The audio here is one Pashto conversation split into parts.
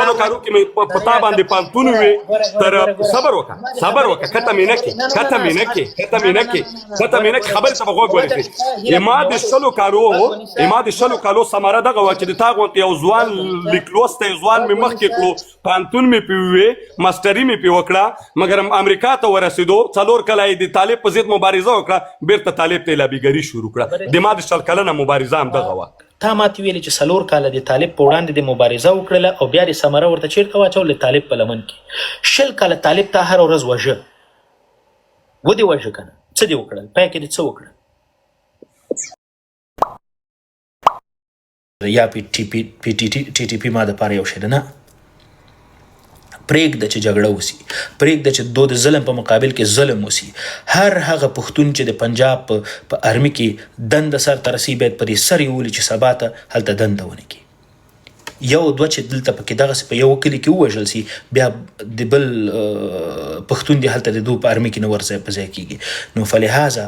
شلو کارو کې مې په تا باندې پانتون وي تر صبر وکړه کته مې نه کې خبر ته غوږ ورکړي ما د شلو کارو سماره دغه و چې د تا غونډې یو ځوان لیکلوسته ځوان مې مخکې کړو پانتون مې پې ووې ماسټري مې پې وکړه مګر امریکا ته ورسېدو 4 کاله یې د طالب په ضد مبارزه وکړه بیرته طالب ته لابیګري شروع کړه د ما د 4 کلنه مبارزه هم دغه وه تا ماته ویلې چې 4 کاله د طالب په وړاندې د مبارزه وکړله او بیا د ثمره ورته چیرته واچول د طالب په لمن کې 20 کاله طالب ته هر ورځ وژه ودې وژه که نه څه دې وکړل پای کې دې څه وکړل یا پی ټي پي ما دپاره یو شی ده نه پرېږده چې جګړه وسي پرېږده چې دو د ظلم په مقابل کې ظلم وسي هر هغه پښتون چې د پنجاب په ارمي کې دنده سرته رسي باید په دې سر یې وولي چې سبا ته هلته دنده ونه کړي یو دوه چې دلته پکې دغسې په یو کلي کې ووژل سي بیا د بل پښتون دې هلته د دو په ارمي کې نه ورځای په ځای کېږي نو فلهذا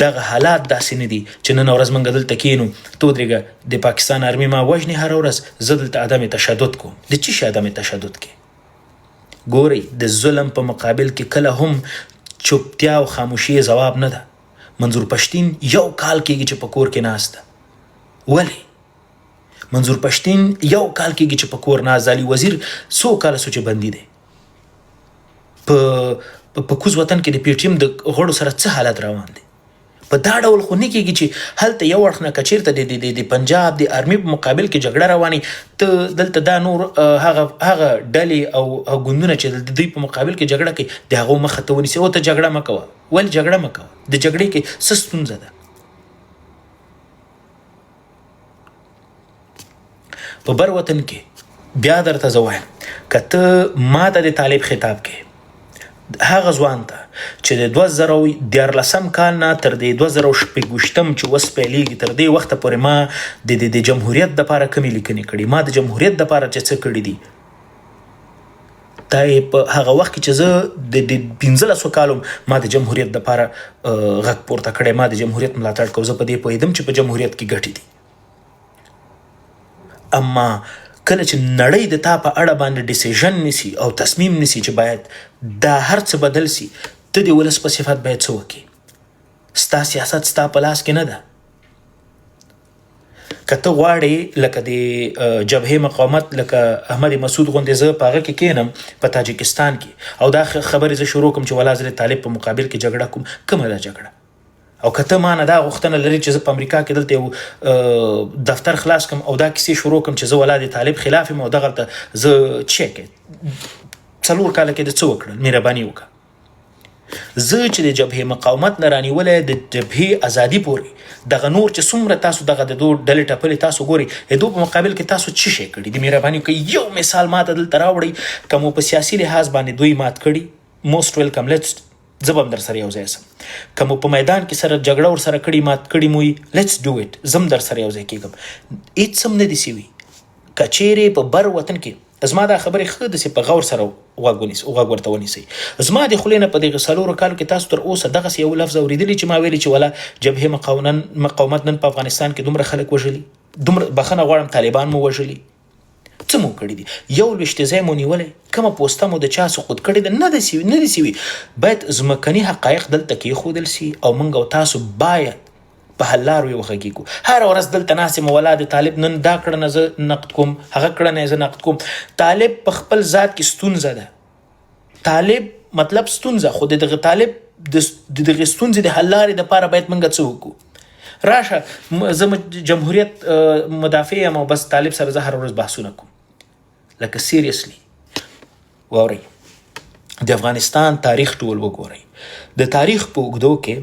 دغه حالات داسې نه دي چې نن ورځ موږ دلته کښېنو ته ودرېږه د پاکستان ارمي ما وژنې هره ورځ زه دلته عدم تشدد کوم د څه شي عدم تشدد کې ګورئ د ظلم په مقابل کې کله هم چوپتیا او خاموشي ځواب نه ده منظور پښتین یو کال کېږي چې په کور کې ناست ده ولې منظور پښتین یو کال کېږي چې په کور ناست علي وزیر څو کاله سو چې بندي دی په کوز وطن کې د پی ټي ایم د غړو سره څه حالت روان دی په دا ډول خو نه کېږي چې هلته یو اړخ نه که چېرته د پنجاب د ارمي په مقابل کې جګړه رواني ته دلته دا نور هغه ډلې او ګوندونه چې د دوی په مقابل کې جګړه کوي د هغو مخه ته ونیسي او ته جګړه مه کوه ولې جګړه مه کوه د جګړې کې څه ستونزه ده په بر وطن کې بیا درته زه وایم که ته ما ته د طالب خطاب کې هغه ځوان ته چې د 2014 کال نه تر د 2016 چې اوس پیلېږي تر دې وخته پورې ما د جمهوریت دپاره کمې لیکنې کړي ما د جمهوریت دپاره چې څه کړي دي دا په هغه وخت کې چې زه د 15 کالو ما د جمهوریت دپاره غږ پورته کړی ما د جمهوریت ملاتړ کوم زه په دې پوهېدم چې په جمهوریت کې ګټې دي اما کله چې نړۍ د تا په اړه باندې ډیسیژن نیسي او تصمیم نیسي چې باید دا هر څه بدل سي ته د ولس په صفت باید څه وکړي ستا سیاست ستا په لاس کې نه ده که ته غواړې لکه د جبهې مقاومت لکه احمد مسعود غوندې زه په هغه کې کښېنم په تاجکستان کې او دا خبرې زه شروع کوم چې ولا زه د طالب په مقابل کې جګړه کوم کومه ده جګړه او که ته ما نه دا غوښتنه لري چې زه په امریکا کې دلته یو دفتر خلاص کړم او دا کیسې شروع کړم چې زه ولا د طالب خلاف یم او دغلته زه چیک 4 کاله کې د څه وکړل مهرباني وکړه زه چې د جبهې مقاومت نه رانیولی د جبهې ازادي پورې دغه نور چې څومره تاسو دغه د دو ډلې ټپلې تاسو ګورئ د دو په مقابل کې تاسو څه شی کړي د مهرباني وکړئ یو مثال ماته دلته راوړئ که مو په سیاسي لحاظ باندې دوی مات کړي موسټ ویلکم لیټس زه به هم در سره یو ځای سم که مو په میدان کې سره جګړه ورسره کړي مات کړي مو لیټس ډو اټ زه هم در سره یو ځای کېږم هېڅ هم نه دي سوي که چیرې په بر وطن کې زما دا خبرې ښه داسې په غور سره غوږ ورته ونیسئ زما د خولې نه په دغه 4 کالو کې تاسو تر اوسه دغسې یو لفظ اورېدلی چې ما ویلي چې ولا جبهې مقاومت نن په افغانستان کې دومره خلک وژلي دومره بخښنه غواړم طالبان مو وژلي څه مو کړي دي یو لویشتې ځای مو نیولی کومه پوسته مو د چا سقوط کړې ده نه دي سوي باید ځمکني حقایق دلته کېښودل سي او موږ او تاسو باید په حل لارو یې وغږېږو هره ورځ دلته ناست یم ولا د طالب نن دا کړنه زه نقد کوم هغه کړنه زه نقد کوم طالب په خپل ذات کې ستونزه ده طالب مطلب ستونزه خو د دغه طالب د دغې ستونزې د حل لارې دپاره باید موږ څه وکړو راشه زه جمهوریت مدافع یم او بس طالب سره زه هر ورځ بحثونه کوم لکه سیریسلی واورئ د افغانستان تاریخ ټول وګورئ د تاریخ په اوږدو کې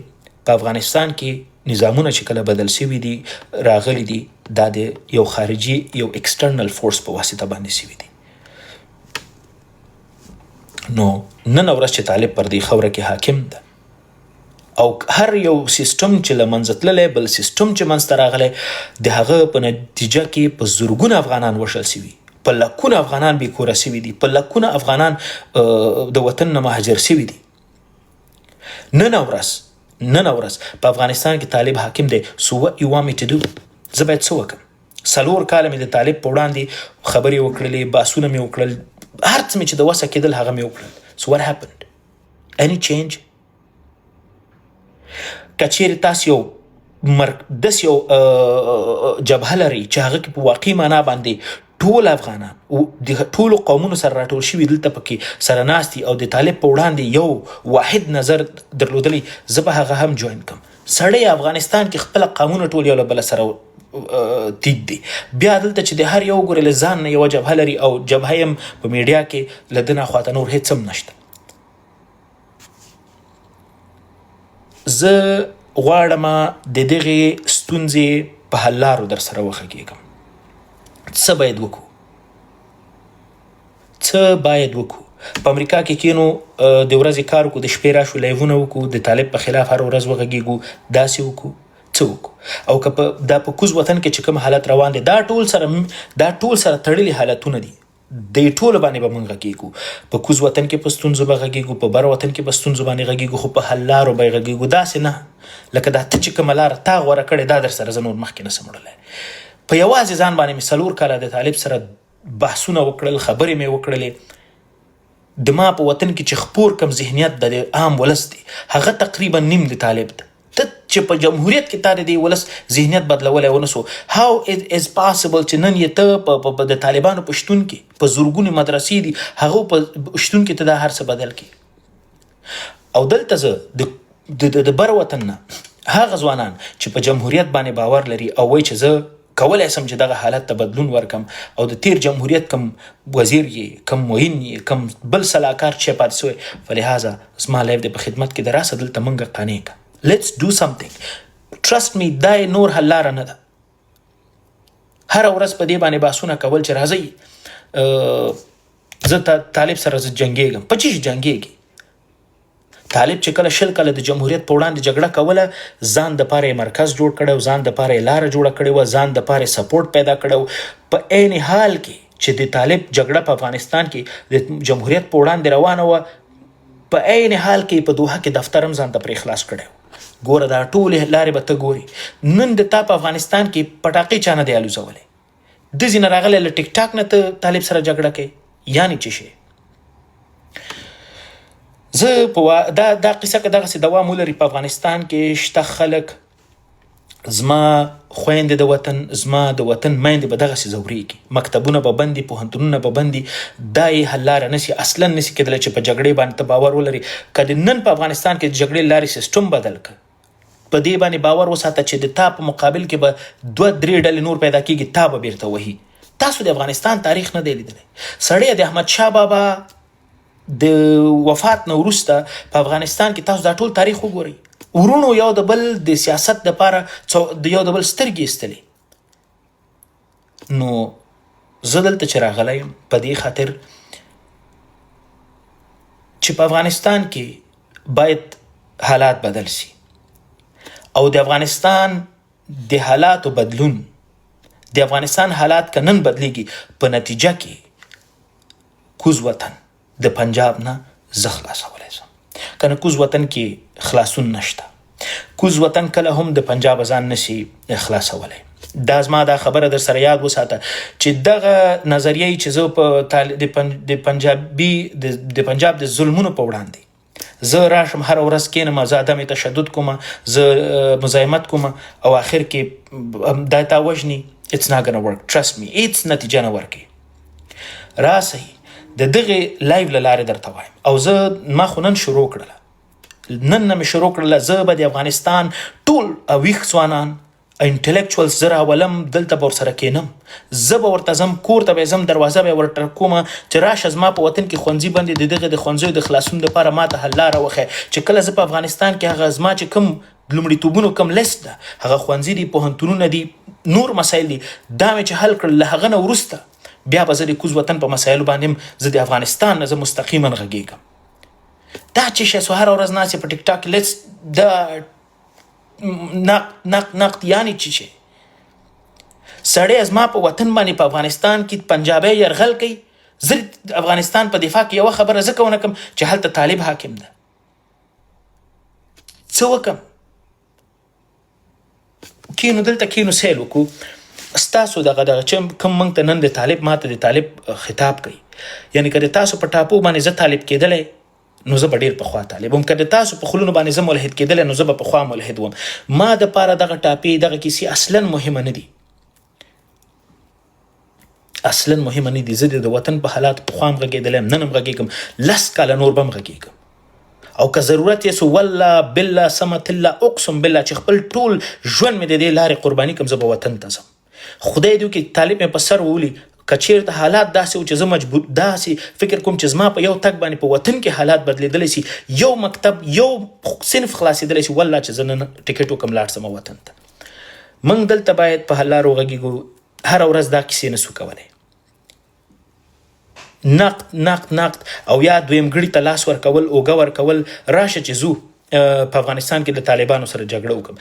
په افغانستان کې نظامونه چې کله بدل شوي دي راغلي دي دا د یو خارجي یو ایکسټرنل فورس په واسطه باندې شوي دي نو نن ورځ چې طالب پر دې خوره کې حاکم ده او هر یو سیستم چې له منځه تللی بل سیستم چې منځته راغلی د هغه په نتیجه کې په زرګونه افغانان وژل شوي په لکونه افغانان بېکوره شوي دي په لکونه افغانان د وطن نه مهاجر شوي دي نن ورځ په افغانستان کې طالب حاکم دی سو what you want me to do زه باید څه وکړم 4 کاله مې د طالب په وړاندې خبرې وکړلې، باسونه مې وکړل، هر څه مې چې د وسه کېدل هغه مې وکړل. So what happened? Any change? که چیرې تاسو یو داسې یو جبهه لرئ چې هغه کې په واقعي معنا باندې ټول افغانان او د ټولو قومونو سره راټول شوي دلته پکې سره ناست او د طالب په وړاندې یو واحد نظر درلودلی، زه به هغه هم جوین کړم. سړی افغانستان کې خپل قانون ټول یو له بل سره تیت دي، بیا دلته چې د هر یو ګورې له ځان نه یوه جبهه لري او جبهه یې په میډیا کې له ده نه خواته نور هېڅ هم نشته. زه غواړم د دغې ستونزې په حل لارو در سره وغږېږم. څه باید وکړو؟ په امریکا کې کینو د ورځې کار وکړو، د شپې راشو لایوونه وکړو، د طالب په خلاف هر ورځ وغږېږو، داسې وکړو. څه وکړو؟ او که دا په کوز وطن کې چې کوم حالت روان دی دا ټول سره تړلي حالتونه دي، د ټولو باندې به موږ غږېږو. په کوز وطن کې په ستونزو به غږېږو، په بر وطن کې په ستونزو باندې غږېږو، خو په حل لارو به غږېږو. داسې نه لکه دا ته چې کومه لاره تا غوره کړې دا در سره زه نور مخکې نسم وړلی. په یوازې ځان باندې مې 4 کاله د طالب سره بحثونه وکړل، خبرې مې وکړلې. د ما په وطن کې چې خپور کم ذهنیت د عام ولس دی هغه تقریبا نیم د طالب ده. ته چې په جمهوریت کې تا د دې ولس ذهنیت بدلولی ونه سو، how it is possible چې نن یې ته د طالبانو په شتون کې په زرګونې مدرسې دي هغو په شتون کې ته دا هر څه بدل کړي. او دلته زه د بر وطن نه هغه ځوانان چې په جمهوریت باندې باور لري او وایي چې زه کولی سم چې دغه حالت ته بدلون ورکم او د تیر جمهوریت کم وزیر یې، کم معین یې، کم بل سلاکار چې پاتې سوی، فلهذا زما لایف د په خدمت کې د راسه دلته موږ قانع که. Let's do something. Trust me دا نور حل لاره نه ده. هر ورځ په دې باندې بحثونه کول چې راځي زه طالب سره زه جنګېږم. په چی جنګېږي؟ طالب چې کله 20 کاله د جمهوریت په وړاندې جګړه کوله، ځان د پاره مرکز جوړ کړو، ځان د پاره لار جوړ کړو، ځان د پاره سپورټ پیدا کړو. په عین حال کې چې د طالب جګړه په افغانستان کې د جمهوریت په وړاندې روانه و، په عین حال کې په دوحه کې دفتر هم ځان ته پرې خلاص کړو. ګوره دا ټولې لارې به ته ګوري. نن د تا په افغانستان کې پټاقې چا نه دی الوزولی، د ځینې راغلی له ټیک ټاک نه ته طالب سره جګړه کوي، یعنې څه شی؟ زه دا قصه که دغسې دوام ولري په افغانستان کې شته خلک، زما خویندې د وطن، زما د وطن میندې به دغسې ځورېږي، مکتبونه به بندي، پوهنتونونه به بندي. دا یې حل لاره نسي اصلا نسي کېدلی چې په جګړې باندې ته باور ولري. که د نن په افغانستان کې د جګړې لارې سیسټم بدل که، په دې باندې باور وساته چې د تا په مقابل کې به 2-3 ډلې نور پیدا کېږي، تا به بیرته وهي. تاسو د افغانستان تاریخ نه دی لیدلی. سړی د احمدشاه بابا د وفات نه وروسته په افغانستان کې تاسو دا ټول تاریخ وګورئ، ورونو یو د بل د سیاست دپاره د یو د بل سترګې ایستلې. نو زه دلته چې راغلی یم په دې خاطر چې په افغانستان کې باید حالات بدل سي او د افغانستان د حالاتو بدلون، د افغانستان حالات که نن بدلیږي په نتیجه کې کوز وطن د پنجاب نه زه خلاصولی شم. کنه کوز وطن کې خلاصون نشته. کوز وطن کله هم د پنجاب ځان نشي خلاصولی. دا زما دا خبره در سره یاد وساته چې دغه نظریه چې زه په د پنجاب د ظلمونو په وړاندې زه راشم هر ورځ کینم، زه عدم تشدد کوم، زه مزاحمت کوم او آخر کې دا تا وژني. It's not gonna work. Trust me. It's نتیجه نه ورکوي. راسئ د دغه لایو له لارې درته وایم. او زه ما خو نن شروع کړله، نن نه مې شروع کړله. زه به د افغانستان ټول ویښ ځوانان انټلیکچوالز زه راولم، دلته به ورسره کینم، زه به ورته ځم، کور ته به ځم، دروازه به ورته کومه چې راشه زما په وطن کې ښوونځي باندې د دغه د ښوونځیو د خلاصون دپاره ما ته حل لاره وښیه چې کله زه په افغانستان کې هغه زما چې کوم لومړیتوبونو کوم لیست ده، هغه ښوونځي دي، پوهنتونونه دي، نور مسایل دي، دا مې چې حل کړل، له هغه نه وروسته بیا به زه د کوز وطن په مسایلو باندې زه د افغانستان نه زه مستقیما غږېږم. دا چې شی سو هر ورځ ناستې په ټیک ټاک لیټس دا نقد یعنی چې شی سړی زما په وطن باندې په افغانستان کې پنجابی یرغل کوي، زه د افغانستان په دفاع کې یوه خبره ځکه ونه کړم چې هلته طالب حاکم ده. څه وکړم؟ کینو دلته کینو سیل وکړو. ستاسو دغه چې کوم موږ ته نن د طالب ماته د طالب خطاب کوي، یعنی که د تاسو په ټاپو باندې زه طالب کېدلی نو زه به ډېر پخوا طالب وم، که د تاسو په خلونو باندې زه ملحد کېدلی نو زه به پخوا ملحد وم. ما دپاره دغه ټاپې دغه کیسې اصلا مهمه نه دي، اصلا مهمه نه دي. زه د وطن په حالات پخوا هم غږېدلی یم، نن هم غږېږم، 10 کاله نور به هم غږېږم. او که ضرورت یې سو والله بالله سمت الله اقسم بالله چې خپل ټول ژوند مې د دې لارې قرباني کړم، زه به وطن ته ځم. خدای دې وکړي طالب مې په سر وولي، که چېرته حالات داسې و چې زه مجبور داسې فکر کوم چې زما په یو تګ باندې په وطن کې حالات بدلېدلی سي، یو مکتب یو صنف خلاصېدلی سي، والله چې زه نن ټکټ وکړم لاړ شم وطن ته. موږ دلته باید په حل لارو غږېږو، هره ورځ دا کیسې نه سو کولی. نقد او یا دویم ګړي ته لاس ورکول، اوږه ورکول، راشه چې زو په افغانستان کې د طالبانو سره جګړه وکړم.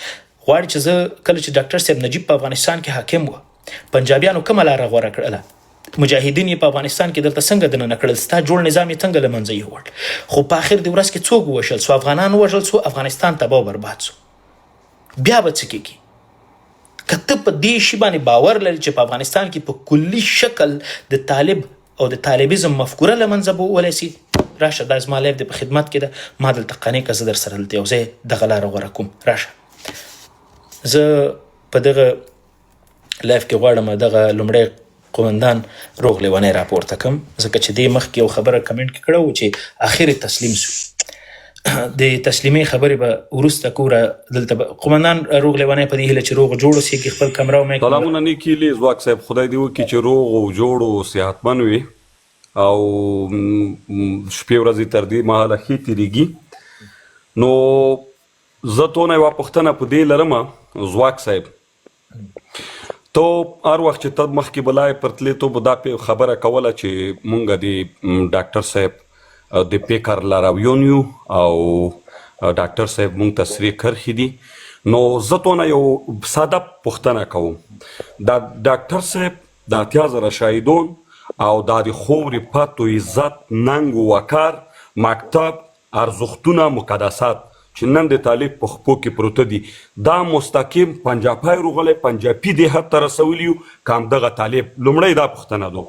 غواړي چې زه کله چې ډاکټر صاحب نجیب په افغانستان کې حاکم و، پنجابیانو کومه لاره غوره کړله، مجاهدین یې په افغانستان کې دلته څنګه دننه کړل، ستا جوړ نظام یې څنګه له منځه یووړ. خو په آخر د ورځ کې څوک ووژل سو؟ افغانان ووژل سو، افغانستان تباه و برباد سو. بیا به څه کېږي؟ که ته په دې شي باندې باور لري چې په افغانستان کې په کلي شکل د طالب او د طالبیزم مفکوره له منځه به وولی سي، راشه دا زما لایف دی په خدمت کې ده، ما دلته قانع که زه در سره دلته یو ځای دغه لاره غوره کوم. راشه زه په دغه لایف کې غواړم دغه لومړی قومندان روغ لیونی راپورته کړم، ځکه چې دې مخکې یو خبره کمنټ کې کړې وه چې اخر تسلیم سو. د تسلیمۍ خبرې به وروسته کوو. دلته قومندان روغ لیونی په دې هیله چې روغ جوړ اوسې کې خپل کمره او سلامونه نیکي لی ځواک صاحب، خدای دې وکړي چې روغ او جوړ او صحتمند وي او شپې ورځې تر دې مهاله ښې تېرېږي. نو زه تونه یوه پوښتنه په دې لرم ځواک صاحب، تو هر وخت چې ته مخکې بلای پرتلې تو به دا خبره کوله چې مونږ د ډاکټر صاحب د پیکر لارویون یو او ډاکټر صاحب مونږ ته سرې کرښې دي. نو زه تونه یو ساده پوښتنه کوم، دا ډاکټر صاحب د 80,000 شهیدون او دا د خورې پت و عزت ننګ و وقار مکتب ارزښتونه مقدسات چې نن د طالب په خپو کې پروته دي، دا مستقیم پنجابی روغلی پنجابي دې حد ته رسولی یو که همدغه طالب؟ لومړی دا پوښتنه ده.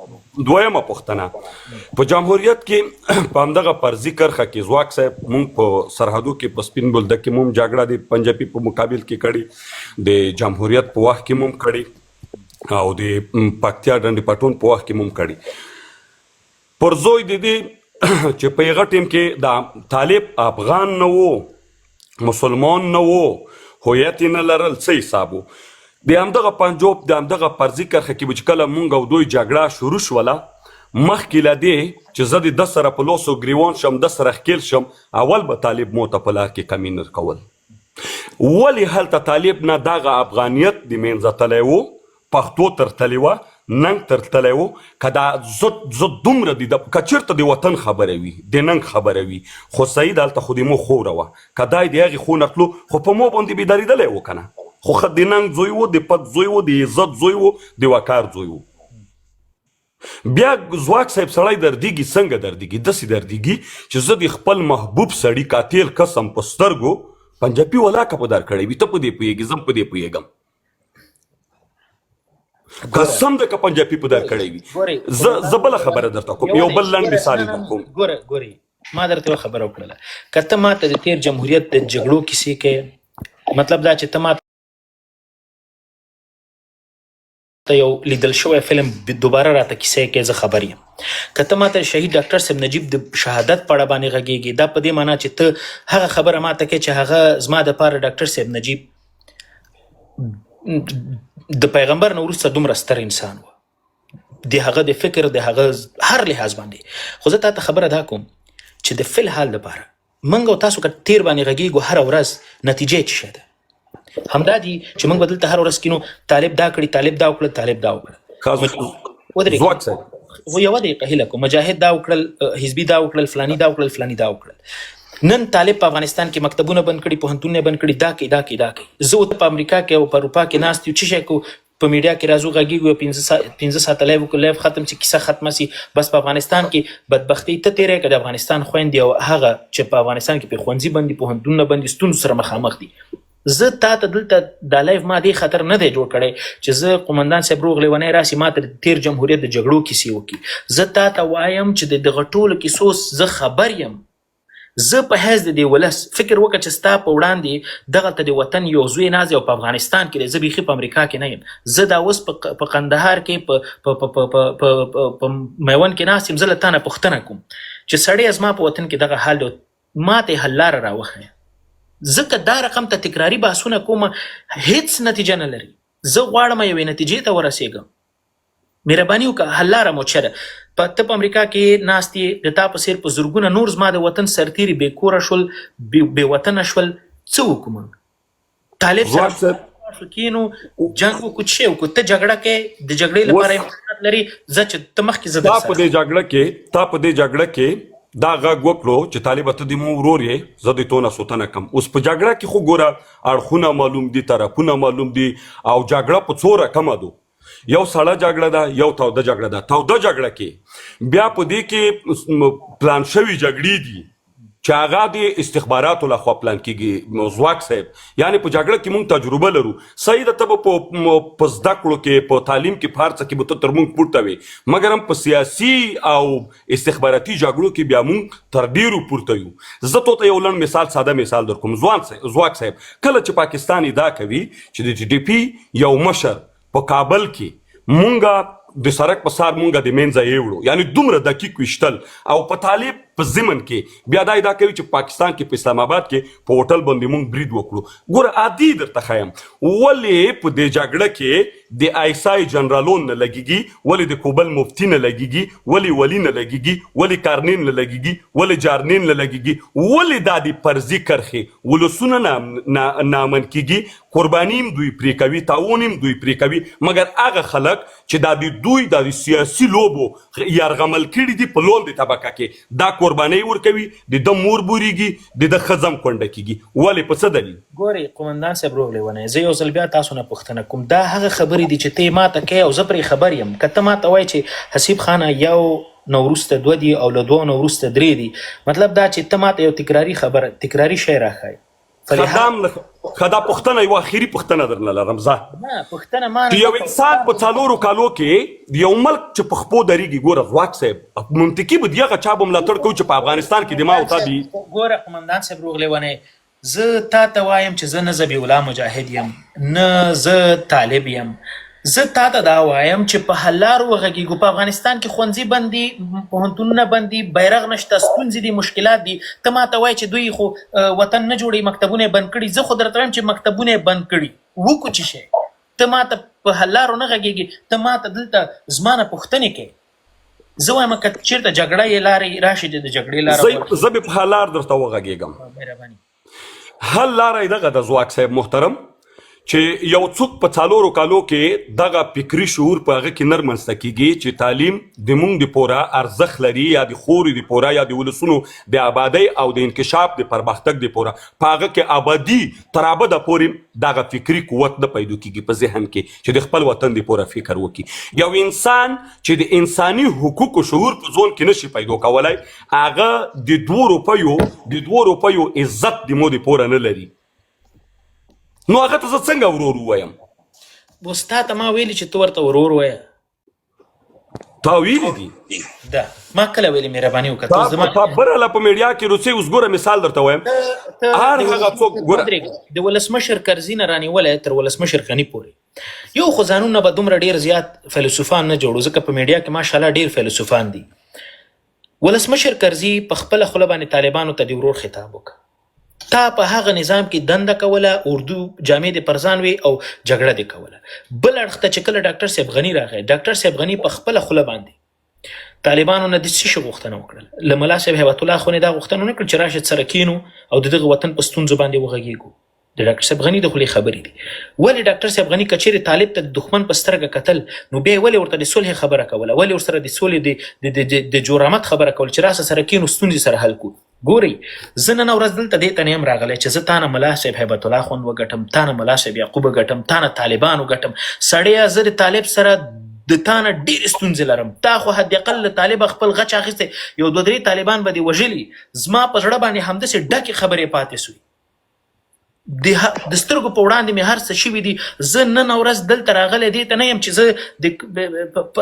دویمه پوښتنه، په جمهوریت کې په همدغه فرضي کرښه کې ځواک صاحب مونږ په سرحدو کې په سپین بولدک کې مونږ جګړه د پنجابي په مقابل کې کړې، د جمهوریت په وخت کې مونږ کړې او د پکتیا ډنډ پټون په وخت کې مونږ کړې. پر زوی د دې چې په هغه ټیم کې د طالب افغان نه و، مسلمان نه و، هویت یې نه لرل، څه حساب و؟ د همدغه پنجاب د همدغه فرضي کرښه کې به چې کله مونږ او دوی جګړه شروع شوله، مخکې له دې چې زه د ده سره په لوسو ګریوان شم، ده سره ښکېل شم، اول به طالب مو ته په لار کې کمینر کول. ولې هلته طالب نه دغه افغانیت د منځه تللی و، پښتو تر تللی وه، ننګ تر تللی و. که دا زه دومره دي که چېرته د وطن خبره وي، د ننګ خبره وي، خو صحیح ده هلته خو د مو خوره وه، که دا د هغې خو نتلو خو په مو باندې بېدارېدلی و که نه، خو ښه د ننګ زوی و، د پت زوی و، د عزت زوی و، د وقار زوی و. بیا ځواک صاحب سړی دردېږي، څنګه دردېږي؟ داسې دردېږي چې زه د خپل محبوب سړي قاتل قسم په سترګو پنجابي ولاکه په در کړی وي، ته په دې پوهېږي، زه هم په دې پوهېږم، قسم ده که پنجابي په در کړی وي. زه بله خبره درته کوم، یو بل لنډ مثال در کوم. ګورې ما درته یوه خبره وکړله، که ته ما ته د تېر جمهوریت د جګړو کیسې کوې، مطلب دا چې ته ما ته یو لیدل شوی فلم دوباره راته کیسې کوې، زه خبر یم. که ته ما ته شهید ډاکټر صاحب نجیب د شهادت په اړه باندې غږېږي، دا په دې معنا چې ته هغه خبره ما ته کوې چې هغه زما دپاره ډاکټر صاحب نجیب د پیغمبر نه وروسته دومره ستر انسان و، د هغه د فکر د هغه هر لحاظ باندې. خو زه تا ته خبره دا کوم چې د فل حال لپاره موږ او تاسو که تیر باندې غږېږو هره ورځ، نتیجه یې څه شی ده؟ همدا دي چې موږ به دلته هر ورځ کینو طالب دا کړي، طالب دا وکړل، طالب دا وکړل. ځواک صاحب خو یوه دقیقه هیله کوم، مجاهد دا وکړل، حزبي دا وکړل، فلاني دا وکړل، فلاني دا وکړل. نن طالب په افغانستان کې مکتبونه بند کړي، پوهنتونونه بند کړي، دا کوي دا کوي دا کوي. زه اوس په امریکا کې او په اروپا کې ناست یو، څه شی کوو؟ په میډیا کې راځو غږېږو، 15 ساعته لایو وکړو، لایو ختم چې کیسه ختمه سي. بس په افغانستان کې بدبختي ته تېری که د افغانستان خویندې او هغه چې په افغانستان کې په ښوونځي بندي، پوهنتونونه بندي، ستونزو سره مخامخ دي. زه تا ته دلته دا لایف ما دې خطر نه دی جوړ کړی چې زه قومندان صاحب روغ لیونی راسي ما ته تیر جمهوریت د جګړو کیسې وکړي. زه تا ته وایم چې د دغه ټولو کیسو زه خبر یم. زه په حیث د دې ولس فکر وکړه چې ستا په وړاندې دغلته د وطن یو زوی ناز او په افغانستان کې دی، زه بیخي په امریکا کې نه یم. زه دا اوس په قندهار کې په میوند کې ناست یم. زه له تا نه پوښتنه کوم چې سړی زما په وطن کې دغه حال ما ته حل لاره راوښیه. ځکه دا رقم ته تکراري بحثونه کومه هیڅ نتیجه نه لري. زه غواړم یوې نتیجې ته ورسېږم. مهرباني وکړه حل لاره مو چېرې ته په امریکا کې ناست یې، د تا په څېر په زرګونه نور زما د وطن سرتېري بې کوره شول، بې وطنه شول. څه وکړو موږ؟ طالب سره کینو جنګ وکړو، څه وکړو؟ ته جګړه کې د جګړې لپاره امکانات لري. زه چې ته مخکې زه تا په دې جګړه کې دا غږ وکړو چې طالب ته د مو ورور یې، زه د تو نه سوتنه کم. اوس په جګړه کې خو ګوره اړخونه معلوم دي، طرفونه معلوم دي، او جګړه په څو رقمه ده. یو سړه جګړه ده، یو توده جګړه ده. توده جګړه کې بیا په دې کې پلان شوي جګړې دي چې هغه د استخباراتو لخوا پلان کېږي. ځواک صاحب یعنې په جګړه کې موږ تجربه لرو. صحیح ده، ته به په زده کړو کې په تعلیم کې په هر څه کې به ته تر موږ پورته وې، مګر هم په سیاسي او استخباراتي جګړو کې بیا موږ تر ډېرو پورته یو. زه تو ته یو لنډ مثال، ساده مثال در کوم. ځواک صاحب کله چې پاکستان دا کوي چې د ټي ډي پي یو مشر په کابل کې مونږه د سرک په سار مونږه د منځه یوړو، یعنی دومره دقیق وشتل. او په طالب په ضمن کې بیا دا کوي چې پاکستان کې په اسلام آباد کې په هوټل باندې مونږ برید وکړو. ګوره عادي درته ښیم ولې په دې جګړه کې د آیسای جنرالون نه لګیږي، ولې د کوبل مفتی نه لګیږي، ولې ولی نه لګیږي، ولې کارنین نه لګیږي، ولې جارنین نه لګیږي، ولې دا د فرضي کرښې ولسونه نامن کیږي. قربانیم دوی پرې کوي، تعاونیم دوی پرې کوي، مګر هغه خلک چې دا د دوی د سیاسي لوبو یرغمل کړي دي په لوندې طبقه کې، دا قرباني ورکوي، د ده مور بورېږي، د ده ښځه هم کونډه کېږي. ولې په څه دلیل؟ ګورئ قومندان صاحب روغ لیونی، زه یو ځل بیا تاسو نه پوښتنه کوم. دا هغه خبرې دي چې ته یې ماته کوې او زه پرې خبر یم. که ته ماته وایې چې حسیب خانه یو نو وروسته دوه دي او له دوو نه وروسته درې دي، مطلب دا چې ته ماته یو تکراري شی راښایې. خدا پوښتنه یو اخري پوښتنه درنه لرم. زه چې یو انسان په 4 کالو کې یو ملک چې په خپو درېږي، ګوره ځواک صاحب منطقي به د هغه چا به ملاتړ کوو چې په افغانستان کې د ما او تا دي. ګوره قومندان صاحب روغ لیونی، زه تا ته وایم چې زه نه ذبیح الله مجاهد یم، نه زه طالب یم. زه تا ته دا وایم چې په حل لارو وغږېږو. په افغانستان کې ښوونځي بند دي، پوهنتونونه بند دي، بیرغ نشته، ستونزې دي، مشکلات دي. ته ما ته وایې چې دوی خو وطن نه جوړوي، مکتبونه یې بند کړي. زه خو درته وایم چې مکتبونه یې بند کړي، وکړو څه شی؟ ته ما ته په حل لارو نه غږېږي، ته ما ته دلته زما نه پوښتنې کوې. زه وایم که چېرته جګړه یې لارې راشي، د جګړې لاره زه به په حل لار درته وغږېږم. مهرباني حل لاره یې دغه د ځواک صاحب محترم چې یو څوک په 4 کالو کې دغه فکري شعور په هغه کې نه رامنځته کېږي چې تعلیم د موږ د پوره ارزښت لري، یا د خوري د پوره، یا د ولسونو د آبادۍ او د انکشاف د پرمختګ د پوره په هغه کې آبادي تر ابده پورې دغه فکري قوت نه پیدا کېږي په ذهن کې چې د خپل وطن د پوره فکر وکړي. یو انسان چې د انساني حقوقو شعور په ځون کې نشي پیدا کولی، هغه د 2 روپیو عزت د مو د پوره نه لري. نو هغه ته زه څنګه ورور ووایم؟ اوس تا ته ما ویلي چې ته ورته ورور وایه. تا ویلي دي؟ دا ما کله ویلي؟ مهرباني وکړه. تا بره په میډیا کې روسي. اوس ګوره مثال درته وایم، هر هغه څوک ګوره د ولسمشر کرزي نه رانیولی تر ولسمشر غني پورې یو خو ځانونه به دومره ډېر زیات فیلسوفان نه جوړو، ځکه په میډیا کې ماشاءالله ډېر فیلسوفان دي. ولسمشر کرزي په خپله خوله باندې طالبانو ته د ورور خطاب وکړه. تا په هغه نظام کې دنده کوله، اردو جامې د پرځان وي او جګړه دې کوله. بل اړخ ته چې کله ډاکټر صاحب غني راغی، ډاکټر صاحب غني په خپله خوله باندې طالبانو نه د څه شي غوښتنه وکړله؟ له ملا صاحب هیبت الله خو نه دا غوښتنه ونه کړل چې راشد سره کینو او د دغه وطن په ستونزو باندې وغږېږو. د ډاکټر صاحب غني د خولې خبرې دي. ولې ډاکټر صاحب غني که چیرې طالب ته د دښمن په سترګه کتل، نو بیا یې ولې ورته د صلح خبره کوله؟ ولې ورسره د صلح د جرامت خبره کوله چې راسه سره کینو ستونزې سره حل کړو؟ ګورئ، زه نن ورځ دلته دې ته نه یم راغلی چې زه تا نه ملا صاحب هیبت الله خوند وګټم، تا نه ملا صاحب یعقوب وګټم، تا نه طالبان وګټم. سړیه زه د طالب سره د تا نه ډېرې ستونزې لرم. تا خو حداقل له طالبه خپل غچ اخیستی، یو 2-3 طالبان به دې وژلي. زما په زړه باندې همداسې ډکې خبرې پاتې سوي. د سترګو په وړاندې مې هر څه شوي دي. زه نن ورځ دلته راغلی دې ته نه یم چې زه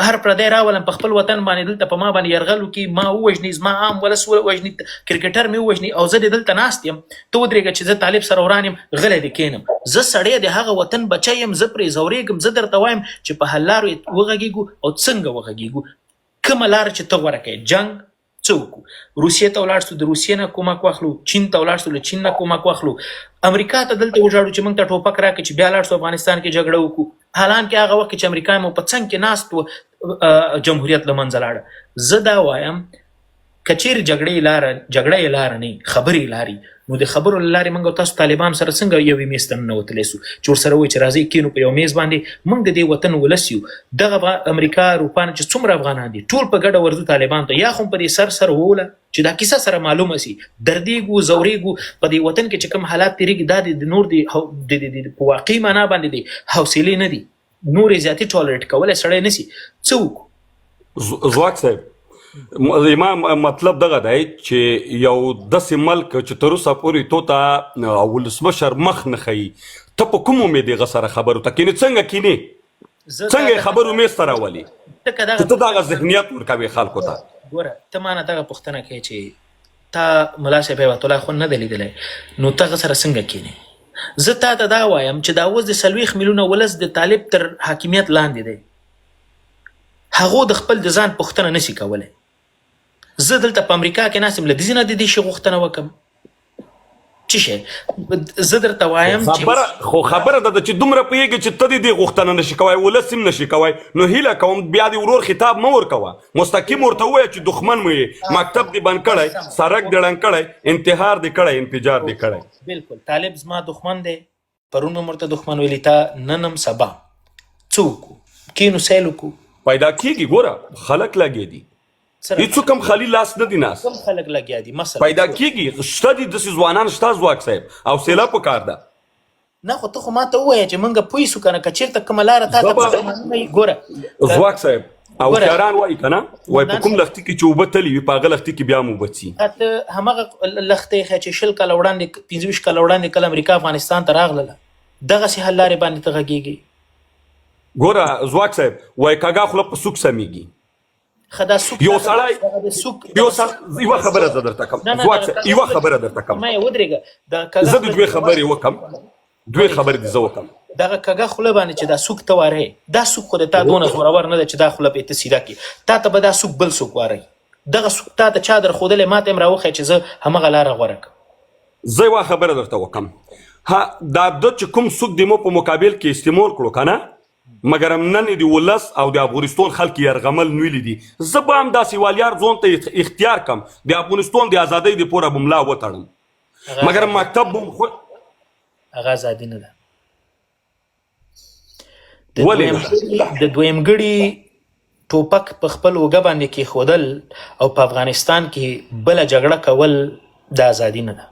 هر پردی راولم په خپل وطن باندې دلته په ما باندې یرغل وکړي، ما ووژني، زما عام ولس ووژني، کرکټر مې ووژني او زه دې دلته ناست یم. ته ودرېږه چې زه طالب سره وران یم، غلی دې کښېنم. زه سړی د هغه وطن بچی یم، زه پرې ځورېږم. زه درته وایم چې په حل لارو وغږېږو او څنګه وغږېږو. کومه لاره چې ته غوره کوې، جنګ څه وکړو؟ روسیې ته ولاړ سو، د روسیې نه کومک واخلو. چین ته ولاړ سو، له چین نه کومک واخلو. امریکا ته دلته وژاړو چې موږ ته ټوپک راکړي چې بیا لاړ سو افغانستان کې جګړه وکړو. حالانکې هغه وخت چې امریکا مو په څنګ کې ناست و، جمهوریت له منځه لاړه. زه دا وایم که چیرې جګړه یې لاره نه، خبرې لارې، نو د خبرو له لارې موږ او تاسو طالبان سره څنګه یوې میز ته ننوتلی سو چې ورسره وایي چې راځئ کینو په یو میز باندې، موږ د دې وطن ولس یو. دغه امریکا اروپا نه چې څومره افغانان دي ټول په ګډه ورځو طالبان ته، یا خو په دې سر ووله چې دا کیسه سره معلومه سي، دردېږو ځورېږو. په دې وطن کې چې کوم حالات تېرېږي دا د نور د په واقعي معنا باندې دي حوصلې نه دي، نورې زیاتې ټالریټ کولی سړی نه سي. څه وکړو؟ ځواک صاحب، زما مطلب دغه دی چې یو داسې ملک چې تر اوسه پورې تو ته ولسمشر مخ نه ښیي، ته په کوم امید هغه سره خبرو ته کینې؟ څنګه کینې؟ څنګه یې خبرو میز ته راولي چې ته دغه ذهنیت ورکوې خلکو ته؟ ګوره ته ما نه دغه پوښتنه کوې چې تا ملا صاحب هیبت الله خو نه دی لیدلی، نو ته هغه سره څنګه کینې؟ زه تا ته دا وایم چې دا اوس د 40 میلیونه ولس د طالب تر حاکمیت لاندې دی، هغو د خپل د ځان پوښتنه نشي کولی. زه دلته په امریکا کې ناست یم، له دې نه د دې شي غوښتنه وکړم څه شی؟ زه درته وایم خو خبره ده چې دومره پوهېږې چې ته د دې غوښتنه نشي کوی، ولس هم نشي کوی، نو هیله کوم بیا د ورور خطاب مه ورکوه، مستقیم ورته ووایه چې دښمن مو یې، مکتب دې بند کړی، سړک دې ړنګ کړی، انتحار دې کړی، انفجار دې کړی. بالکل طالب زما دښمن دی، پرون مې ورته دښمن ویلي، تا نن هم سبا څه وکړو؟ کینو سیل وکړو. پیدا کېږي. ګوره خلک لګې دي، هیڅوک هم خالي لاس نه دي ناست، کوم خلک لګیا دي مثلا پیدا کېږي. شته دي داسې ځوانان شته ځواک صاحب، حوصله پکار ده. نه خو ته خو ما ته ووایه چې موږ پوه سو که نه، که چېرته کومه لاره تا ته ګوره ځواک صاحب او هوښیاران وایي که نه، وایي په کوم لښتي کې چې اوبه تللي وي په هغه لښتي کې بیا هم اوبه څي. ته همغه لښتې ښیه چې 20 کاله وړاندې 25 کاله وړاندې کله امریکا افغانستان ته راغلله، دغسې حل لارې باندې ته غږېږې. ګوره ځواک صاحب وایي کږه خوله په سوک سمیږي. یو سړی یوه خبره زه درته کوم ځواک صاحب، یوه خبره درته کوم، زه د دوې خبرې وکم، دوې خبرې دې زه وکم. دغه کږه خوله باندې چې دا سوک ته وارې، دا سوک خو د تا دونه زورور نه ده چې دا خوله پې ته سیده کړي، تا ته به دا سوک بل سوک وارې، دغه سوک تا ته چا در ښودلی، ما ته هم راوښیه چې زه همغه لاره غوره کړم. زه یوه خبره درته وکم، دا ده چې کوم سوک دې مو په مقابل کې استعمال کړو که نه، مګر نن د ولس او د افغانستان خلک یرغمل نیولي دي. زه به هم داسې والیار ځوان ته اختیار کم، د افغانستان د ازادۍ دپاره به ملا وتړم، مګر مکتب به هغه ازادي نه ده. د دویم ګړي ټوپک په خپل اوږه باندې کېښودل او په افغانستان کې بله جګړه کول دا ازادي نه ده.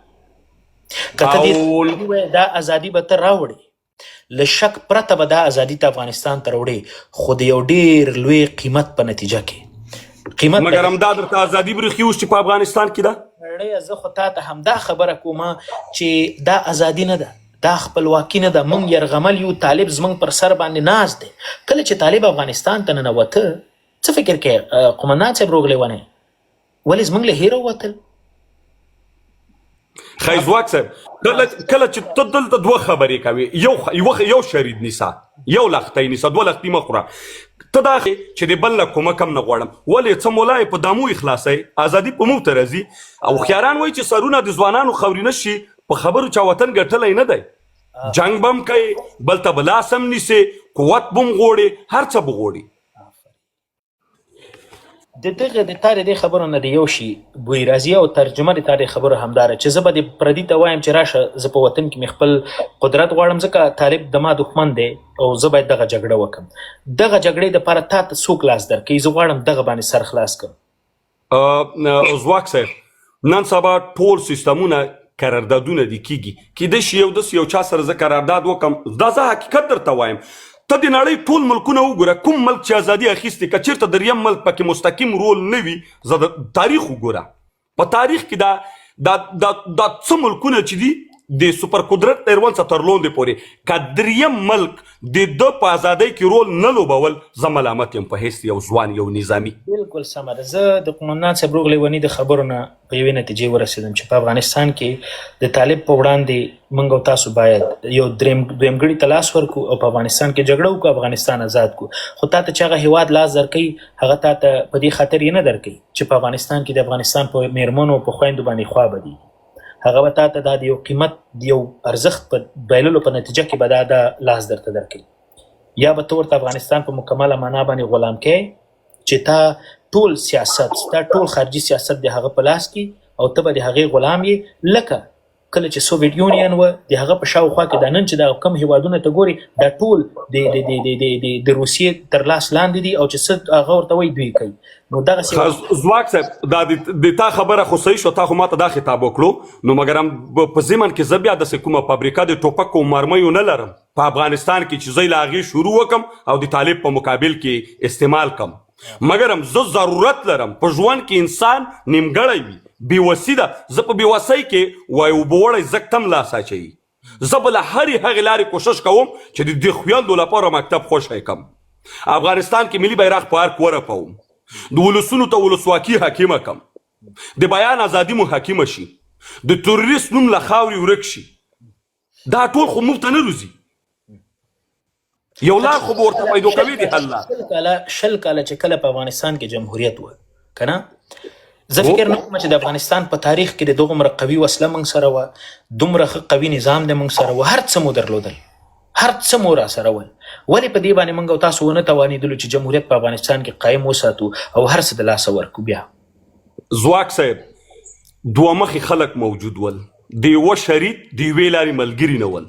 که ته دې دا ازادي به ته راوړې، له شک پرته به دا ازادي ته افغانستان ته راوړې، خو د یو ډېر لوی قیمت په نتیجه کې قیمت. مګر همدا درته ازادي برېښي اوس چې په افغانستان کې ده. زه خو تا ته همدا خبره کوم چې دا ازادي نه ده، دا خپلواکي نه ده. موږ یرغمل یو، طالب زموږ پر سر باندې ناز دی. کله چې طالب افغانستان ته ننوته، څه فکر کوې قومندان صاحب روغلی ونی ولې زموږ له هیره ووتل؟ خی ځواک صاحب، کله چې ته دلته دوه خبرې کوې، یو شرید نیسه، یو لښتی نیسه، دوه لښتي مه خوره. ته دا چې د بل نه کومک هم نه غواړم، ولې څه مولا یې په دامو اخلاصوئ، ازادي په موږ ته راځي. او هوښیاران وایي چې سرونه د ځوانانو خوري نه شي، په خبرو چا وطن ګټلی نه دی. جنګ به هم کوي، بل ته به لاس هم نیسې، قوت به هم غواړي، هر څه به غواړي. د دغه د تا د دې خبرو نه د یو شي بوی راځي، او ترجمه د تا د خبرو همداره چې زه به د پردي ته وایم چې راشه زه په وطن کې مې خپل قدرت غواړم، ځکه طالب د ما دښمن دی او زه باید دغه جګړه وکړم. دغه جګړې دپاره تا ته څوک لاس درکوي؟ زه غواړم دغه باندې سر خلاص کړم. ځواک صاحب نن سبا ټول سیستمونه قراردادونه دي کیږي، کیدای شي یو داسې یو چا سره زه قرارداد وکړم. دا زه حقیقت درته وایم، ته د نړۍ ټول ملکونه وګوره، کوم ملک چې ازادي اخیستې، که چېرته دریم ملک پکې مستقیم رول نه وي، زه د تاریخ وګوره، په تاریخ کې دا څه ملکونه چې دي د سپر قدرت ایروان څخه تر لوندې پورې که دریم ملک د ده په ازادۍ کې رول نه لوبول زه ملامت یم په حیث یو ځوان یو نظامي. بالکل سمه ده. زه د قومندان صاحب روغ لیوني د خبرو نه په یوې نتیجې ورسېدم چې په افغانستان کې د طالب په وړاندې موږ او تاسو باید یو دویم ګړي ته لاس ورکړو او په افغانستان کې جګړه وکړو، افغانستان آزاد کړو. خو تا ته چې هغه هېواد لاس درکوي هغه تا ته په دې خاطر یې نه درکوي چې په افغانستان کې د افغانستان په میرمنو په خویندو باندې خوا بدي. هغه به تا ته دا د یو قیمت د یو ارزښت په بایللو په نتیجه کې به دا لاس درته درکوي، یا به ته ورته افغانستان په مکمله معنا باندې غلام کوې چې تا ټول سیاست، تا ټول خارجي سیاست د هغه په لاس کې او ته به د هغې غلام یې. لکه کله چې سوویت یونین و د هغه په شاوخوا کې دا نن چې دا کم هیوادونه ته ګوري دا ټول د روسیې تر لاس لاندې دي او چې څه هغه ورته وایي دوی کوي. نو دغسې ځواک صاحب دا د تا خبره خو صحیح شو، تا خو ماته دا خطاب وکړو، نو مګر هم په ضمن کې زه بیا داسې کومه فابریکه د ټوپکو مرمیو نه لرم په افغانستان کې چې زه له هغې شروع وکم او د طالب په مقابل کې استعمال کم. مګر هم زه ضرورت لرم په ژوند کې انسان نیمګړی وي، بېوسي ده. زه په بېوسۍ کې وایي اوبهوړی زه کم لاس اچوي. زه به له هرې هغې لارې کوشش کوم چې د دې خویندو لپاره مکتب خوشی کم. افغانستان کې ملي بیرغ په هر ورپوم، د ولسونو ته ولسواکي حاکمه کم، د بیان ازادي مو حاکمه شي، د تروریست نوم له خاورې ورک شي. دا ټول خو موږ ته نه روزي، یو لار خو به ورته پیدا کوي د حل لار. شل کاله چې کله په افغانستان کې جمهوریت و که نه، زه فکر نه کوم چې د افغانستان په تاریخ کې د دومره قوي وسله موږ سره وه، دومره ښه قوي نظام دی موږ سره وه، هر څه مو درلودل، هر څه مو را سره ول. ولې په دې باندې موږ او تاسو ونه توانېدلو چې جمهوریت په افغانستان کې قایم وساتو او هر څه د لاسه ورکړو؟ بیا ځواک صاحب دوه مخې خلک موجود ول، د یوه شریک د یوې لارې ملګري نه ول.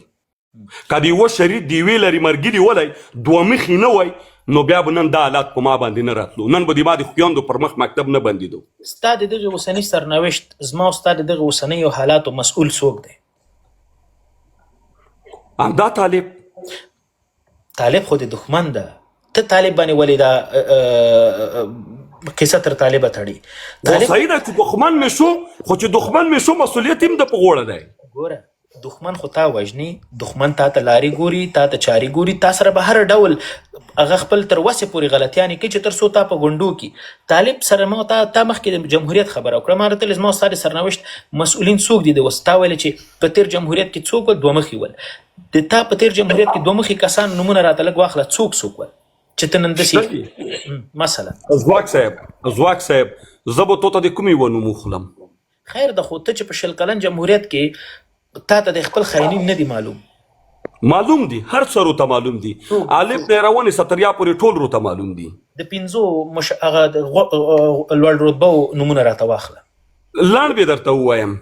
که د یوه شریک د یوې لارې ملګري ولی دوه مخې نه وای نو بیا به نن دا حالات په ما باندې نه راتلو، نن به د ما د خویندو پر مخ مکتب نه بندېدو. ستا د دغې اوسني سرنوشت زما او ستا د دغې اوسنیو حالاتو مسؤل څوک دی؟ همدا طالب. طالب خو د دښمن ده. ته طالب باندې ولې دا قصه تر طالبه تړي؟ صحیح ده چې دښمن مې شو، خو چې دښمن مې شو مسؤلیت هم د په غوړه دی. ګوره دښمن خو تا وژني، دښمن تا ته لارې ګوري، تا ته چارې ګوري، تا سره به هر ډول هغه خپل تر وسې پورې غلطیانې کوي چې تر څو تا په ګونډو کې. طالب سره ما تا مخکې د جمهوریت خبره وکړه، ما راته زما ستا د سرنوشت مسؤلین څوک دي؟ د تا ویل چې په تېر جمهوریت کې څوک ول؟ دوه مخي ول. د تا په تېر جمهوریت کې دوه مخي کسان نومونه راته لږ واخله، څوک ول چې ته نن داسې مثلا؟ ځواک صاحب زه به تو ته د کومې ونه نوم وخلم؟ خیر ده، خو ته چې په 20 کلن جمهوریت کې تا ته د خپل خاینین نه دي معلوم دي، هر څه روته معلوم دي، الف نه روانې ستریا پورې ټول روته معلوم دي. د 5 هغه لوړ رتبو نومونه راته واخله. لاړ به درته ووایم،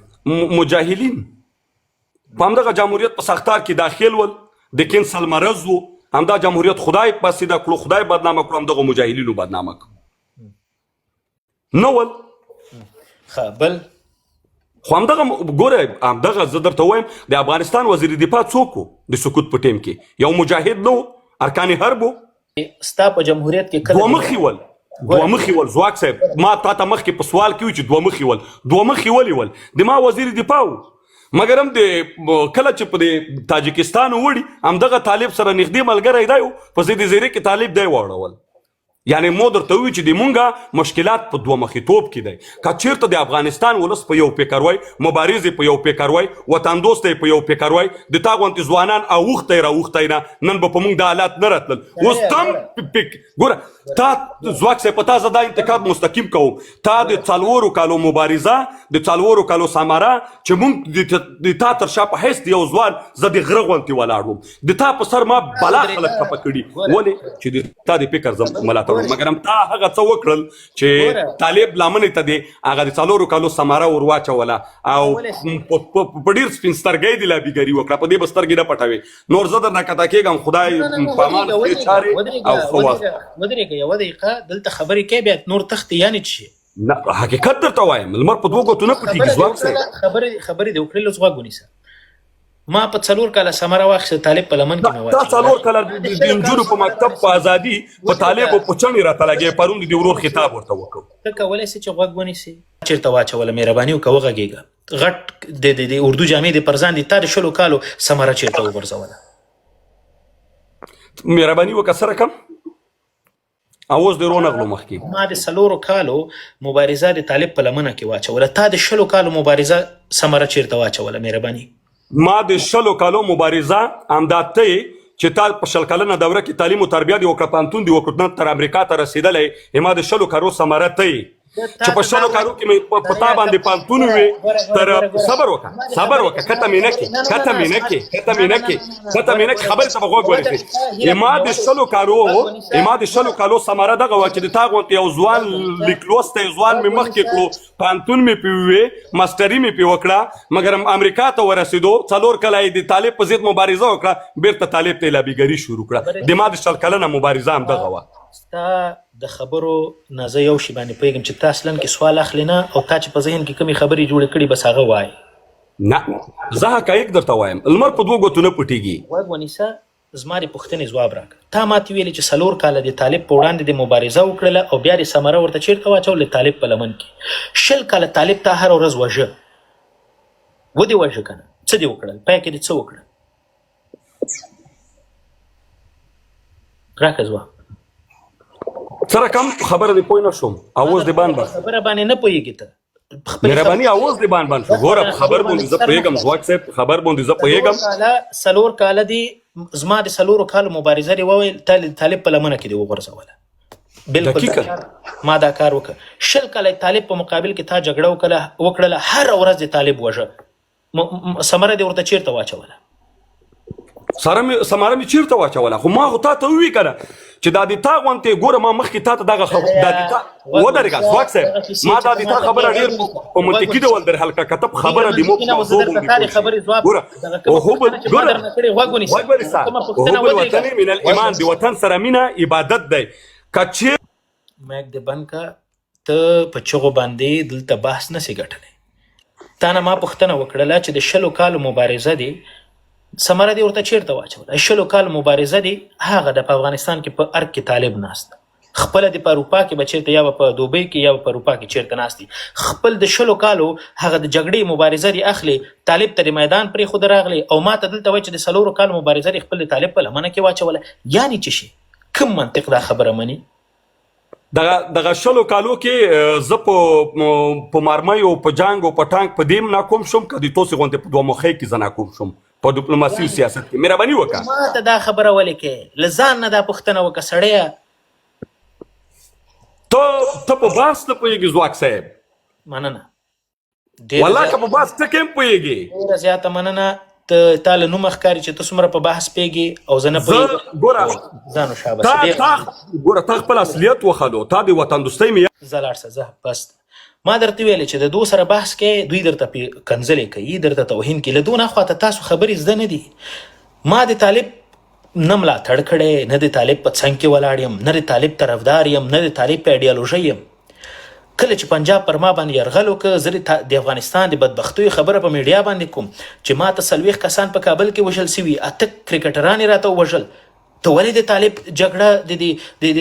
مجاهلین په همدغه جمهوریت په سختار کې داخل ول، د کینسل مرض و، همدا جمهوریت خدای پسیده کړو، خدای بدنامه کړو، همدغه مجاهلینو بدنامه کړو نه ول. ښه بل خو همدغه ګوره همدغه زه درته وایم د افغانستان وزیر دفاع څوک و د سقوط په ټیم کې؟ یو مجاهد نه و، ارکان حرب و. ستا په جمهوریت کې کله دوه مخي ول ځواک صاحب ما تا ته مخکې په سوال کې و چې دوه مخي ولې ول؟ د ما وزیر دفاع و، مګر هم د کله چې په د تاجکستان وړي همدغه طالب سره نږدې ملګری دی و، په ضد زیرې کې طالب دی واړول. یعنی مو درته ووي چې د مونږه مشکلات په دوه مخیتوب کې دی. که چېرته د افغانستان ولس په یو فکر وای، مبارز یې په یو فکر وای، وطن دوست یې په یو فکر وای، د تا غوندې ځوانان اوښتی راوښتی نه، نن به په مونږ دا حالات نه راتلل. اوس تم ګوره تا ځواک صاحب په تا زه دا انتقاد مستقیم کوم، تا د 4 کالو مبارزه، د 4 کالو سمره چې مونږ د تا تر شا په حیث د یو ځوان زه د غره غوندې ولاړ وم، د تا په سر ما بلا خلک خفه کړي، ولې چې د تا د فکر زه ملاتړ. مګر هم تا هغه څه وکړل چې طالب لامنې ته دی هغه د 4 کالو سماره ور واچوله او په ډېر سپین سترګۍ دې لابیګري وکړه، په دې به سترګې نه پټوې. نور زه درنه کته کېږم، خدای په امان دې چارې او ښه وخت. ودرېږه یوه دقیقه دلته خبرې کوې بیا نور تښتې یعنې څه شي؟ نه حقیقت درته وایم، لمر په 2 ګوتو نه پټېږي. ځواک صاحب خبرې دې وکړې، لږ غوږ ونیسه. ما په 4 کاله سمره واخیسته، طالب په لمن کې مې واچوه. تا 4 کاله د نجونو په مکتب په ازادي په طالبو په چڼې راته لګې، پرون د ورور خطاب ورته وکړو. ته کولی سې چې غوږ ونیسې؟ چېرته واچوله؟ مهرباني وکړه وغږېږه. غټ د اردو جامې د پرځان دي تا د 20 کالو ثمره چیرته وغورځوله؟ مهرباني وکړه سره کم اوس د رونغلو مخکې ما د 4 کالو مبارزه د طالب په لمنه کې واچوله، تا د 20 کالو مبارزه ثمره چیرته واچوله؟ مهرباني ما د 20 کالو مبارزه همدا ته چې تا په 20 کلنه دوره کې تعلیم او تربیه دی وکړه، پانتون دی وکړه، تر امریکا ته رسیدلې، ما د 20 کالو ثمره ته چې په 20 کالو کې مې په تا باندې پانتون وي تر صبر وکړه کته مې نه کې خبرې ته غوږ ورسې. ما د 20 کالو ثمره دغه و چې د تا غونډې یو ځوان لیکلوسته ځوان مې مخکې کړو، پانتون مې پې ووې، ماسټري مې پې وکړه، مګر امریکا ته ورسېدو 4 کاله یې د طالب په ضد مبارزه وکړه، بیرته طالب ته لابیګري شروع کړه. د ما د 20 کلنه مبارزه هم دغه وه. ستا د خبرو نه زه یو شي باندې پوهېږم چې تا اصلا کې سوال اخلي نه، او تا چې په ذهن کې کومې خبرې جوړې کړي بس هغه وایي. نه زه حقایق درته وایم، لمر په 2 ګوتو نه پټېږي. غوږ ونیسه، زما د پوښتنې ځواب راکړه. تا ماته ویلې چې 4 کاله د طالب په وړاندې د مبارزه وکړله او بیا د ثمره ورته چیرته واچول؟ طالب په لمن کې. 20 کاله طالب تا هر ورځ وژه، ودې وژه که نه؟ څه دې وکړل؟ پای کې دې څه وکړل؟ راکړه ځواب. سره کم خبره دې پوه نه شوم، اوس دې باندې خبره باندې نه پوهېږي ته مهرباني اوس دې باندې شو. ګوره خبر باندې زه پوهېږم، ځواک صاحب خبر باندې زه پوهېږم. 4 کاله دي زما د 4 کالو مبارزه دې وویل طالب په لمنه کې دې وغورځوله، بالکل ما دا کار وکړ. 20 کاله طالب په مقابل کې تا جګړه وکړله، هر ورځ د طالب وژه، ثمره دې ورته چیرته واچوله؟ ثمره مې چیرته واچوله؟ خو ما خو تا ته ووي که نه چې دا د تا غونتې ګوره ما مخکې تا ته دغه ودرېږه ځواک صاحب، ما دا د تا خبره ډېر په منطقي ډول در حل کړه. که ته په خبره د موږ الوطن من الایمان، د وطن سره مینه عبادت دی. که چیرې مایک دې بند که، ته په چغو باندې دلته بحث نسې ګټلی. تا نه ما پوښتنه وکړله چې د 20 کالو مبارزه دی ثمره دې ورته چیرته واچوله؟ 20 کال مبارزه دی هغه د په افغانستان کې په ارګ کې طالب ناست، خپل د په اروپا کې به چیرته یا په دوبۍ کې یا په اروپا کې چیرته ناست دي، خپل د 20 کالو هغه د جګړې مبارزه دی اخلي، طالب ته د میدان پرېښود راغلی، او ما ته دلته وایي چې د 4 کالو مبارزه دی خپل د طالب په لمنه کې واچوله. یعنې څه شي؟ کوم منطق دا خبره مني؟ دغه 20 کالو کې زه په مارمۍ او په جنګ او په ټانک په دیم ناکوم شوم، که د توسې غونډې په 2 مخۍ کې زه ناکوم شوم په ډیپلوماسي او سیاست کې. مهرباني وکړه ما ته دا خبره ولې کې له ځان نه دا پوښتنه وکړه سړیه. ته په بحث نه پوهېږي ځواک صاحب؟ مننه والله که په بحث ته کې هم پوهېږي ډېره زیاته مننه. تا له نومه ښکاري چې ته څومره په بحث پوهېږي او زه نه پوهېږم. ګوره ځانو شاباس، ګوره تا خپل اصلیت وښودو، تا د وطن دوستۍ مې زه لاړ شه، زه بس ما درته ویلې چې د دو سره بحث کې دوی درته کنځلې کوي، درته توهین کوي. له دو نه خواته تاسو خبرې زده نه دي. ما د طالب نه ملاتړ کړی، نه د طالب په څنګ کې ولاړ یم، نه د طالب طرفدار یم، نه د طالب په ایډیالوژۍ یم. کله چې پنجاب پر ما باندې یرغل وکړه، زه د افغانستان د بدبختیو خبره په میډیا باندې کوم چې ما ته 40 کسان په کابل کې وژل سوي، 8 کرکټران یې راته ووژل. ته ولې د طالب جګړه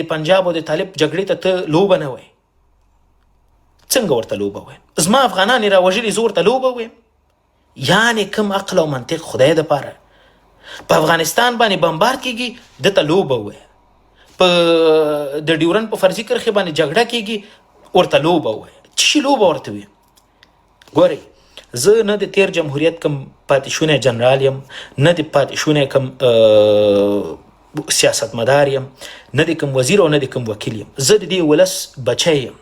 د پنجاب او د طالب جګړې ته لوبه نه وایې؟ څنګه ورته لوبه وایم؟ زما افغانان یې راوژلي، زه ورته لوبه وایم؟ یعنې کوم عقل او منطق خدای دپاره؟ په افغانستان باندې بمبارد کېږي، دته لوبه وایه. په د ډیورنډ په فرضي کرښې باندې جګړه کېږي، ورته لوبه وایه. څه شي لوبه ورته وي؟ ګورئ، زه نه د تیر جمهوریت کم پاتې شونی جنرال یم، نه د پاتې شونی کم سیاستمدار یم، نه د کم وزیر او نه د کم وکیل یم. زه د دې ولس بچی یم.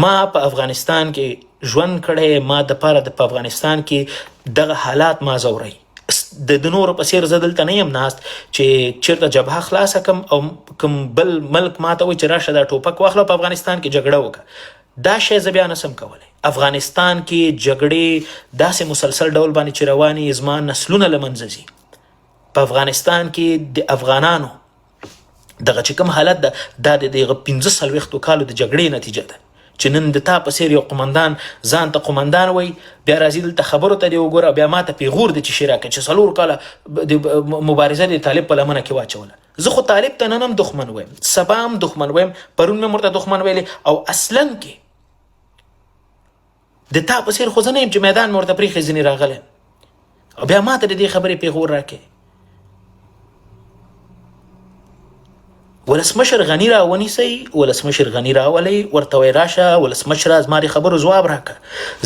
ما په افغانستان کې ژوند کړی، ما د پاره د په افغانستان کې دغه حالات ما زوري. د نورو په څېر زه دلته نه یم ناست چې چېرته جبهه خلاصه کم او کوم بل ملک ما ته وایي چې راشه دا ټوپک واخله په افغانستان کې جګړه وکړه. دا شی زه بیا نسم کولی. افغانستان کې جګړې داسې مسلسل ډول باندې چې روانې، زما نسلونه له منځه ځي. په افغانستان کې د افغانانو دغه چې کوم حالت ده، دا د دغه 45 کالو د جګړې نتیجه ده چې نن د تا په څېر یو قمندان ځان ته قمندان وایي، بیا راځي دلته خبرو ته دې وګوره، بیا ما ته پیغور دی چې شی راکړه چې 4 کاله د مبارزه د طالب په لمنه کې واچوله. زه خو طالب ته نن هم دښمن وایم، سبا هم دښمن وایم، پرون مې ورته دښمن ویلې، او اصلا کې د تا په څېر خو زه نه یم چې میدان مې ورته پرېښی ځینې راغلی او بیا ما ته د دې خبرې پیغور راکې. ولسمشر غني را ونیسئ، ولسمشر غني راولئ، ورته وایي راشه ولسمشره زما د خبرو ځواب راکړه.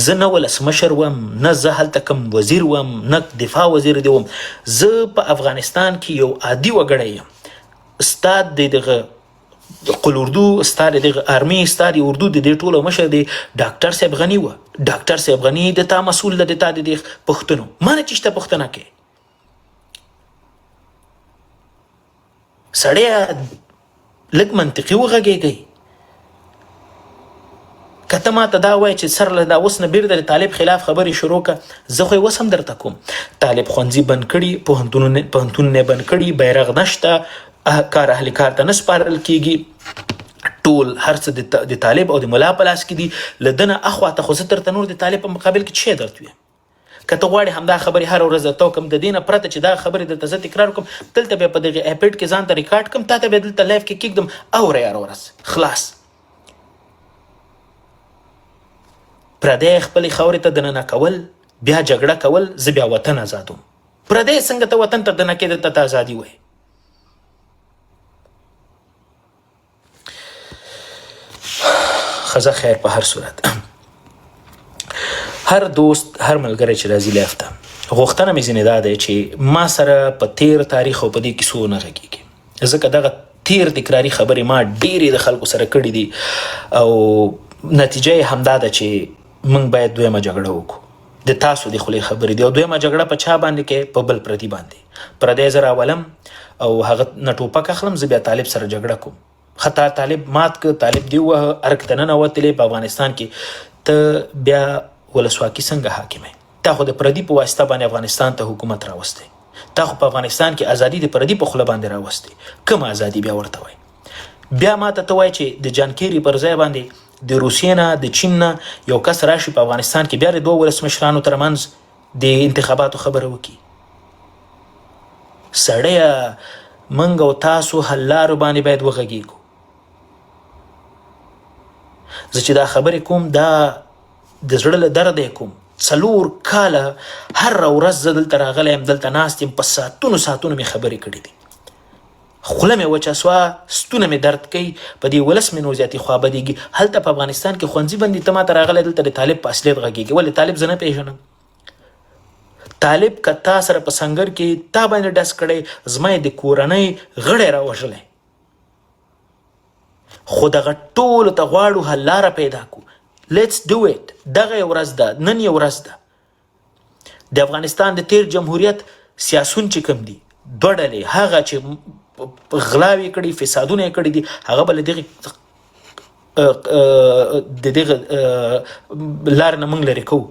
زه نه ولسمشر وم، نه زه هلته کوم وزیر وم، نه دفاع وزیر دی وم. زه په افغانستان کې یو عادي وګړی یم. ستا د دغه قل اردو، ستا د دغه آرمي، ستا د اردو د دې ټولو مشر دی ډاکټر صاحب غني و. ډاکټر صاحب غني د تا مسؤل ده، د تا د دې پوښتنو ما نه چې شته پوښتنه کوي. سړیه لږ منطقي وغږېږئ. که ته ما ته دا وایې چې سر له دا اوس نه بیرته د طالب خلاف خبرې شروع کړه، زه خو یې اوس هم درته کوم. طالب ښوونځي بند کړي، پوهنتونونه بند کړي، بیرغ نشته، کار اهل کار ته نه سپارل کېږي، ټول هر څه د طالب او د ملا په لاس کې دي. له ده نه اخواته خو زه درته نور د طالب په مقابل کې څه شی درته ویم. که ته غواړې همدا خبرې هره ورځ درته وکړم، د دې نه پرته چې دا خبرې درته زه تکرار وکړم، دلته بیا په دغې ایپډ کې ځان ته ریکارډ کړم، تا ته بیا دلته لایف کې کېږدم، اوره هره ورځ خلاص. پردی خپلې خاورې ته دننه کول، بیا جګړه کول، زه بیا وطن آزادوم. پردی څنګه ته وطن ته دننه کېده، ته ازادي وایې. ښځه خیر په هر صورت. هر دوست، هر ملګری چې راځي لایف ته، غوښتنه مې ځینې دا دی چې ما سره په تیر تاریخ او په دې کیسو نه غږېږي، ځکه دغه تیر تکراري خبرې ما ډېرې د خلکو سره کړي دي او نتیجه یې همدا ده چې موږ باید دویمه جګړه وکړو. د تاسو د خولې خبرې دي او دویمه جګړه په چا باندې کې؟ په بل پردي باندې. پردی زه راولم او هغه نه ټوپک اخلم، زه بیا طالب سره جګړه کوم. خطا طالب مات که، طالب دی ووهه، ارګ ته ننوتلې په افغانستان کې، ته بیا ولسواکي څنګه حاکمه؟ تا خو د پردي په واسطه باندې افغانستان ته حکومت راوستی، تا خو په افغانستان کې ازادي د پردي په خوله باندې راوستی. کوم ازادي بیا ورته وایي؟ بیا ما ته وایي چې د جان کیري پر ځای باندې د روسیې نه، د چین نه یو کس راشي په افغانستان کې، بیا د دوه ولسمشرانو ترمنځ د انتخاباتو خبره وکړي. سړیه موږ او تاسو حل لارو باندې باید وغږېږو. زه چې دا خبرې کوم، دا د زړه له درده کوم. 4 کاله هر ورځ زه دلته راغلی یم، دلته ناست یم، په ساعتونو ساعتونو مې خبرې کړي دي. خوله مې وچه سوه، ستونه مې درد کوي، په دې ولس مې نو زیاتې خوا بدېږي. هلته په افغانستان کې ښوونځي بندي، ته ما ته راغلی دلته د طالب په اصلیت غږېږي. ولې طالب زه نه پېژنم؟ طالب که تا سره په سنګر کې تا باندې ډس کړی، زما یې د کورنۍ غړی راوژلی. خو دغه ټولو ته غواړو حل لاره پیدا کړو. لیټس ډو اټ. دغه یې ورځ ده، نن یې ورځ ده. د افغانستان د تیر جمهوریت سیاسون چې کوم دي، 2 ډلې، هغه چې غلاوې کړي، فسادونه یې کړي دي، هغه به له دغې لارې نه موږ لرې کوو.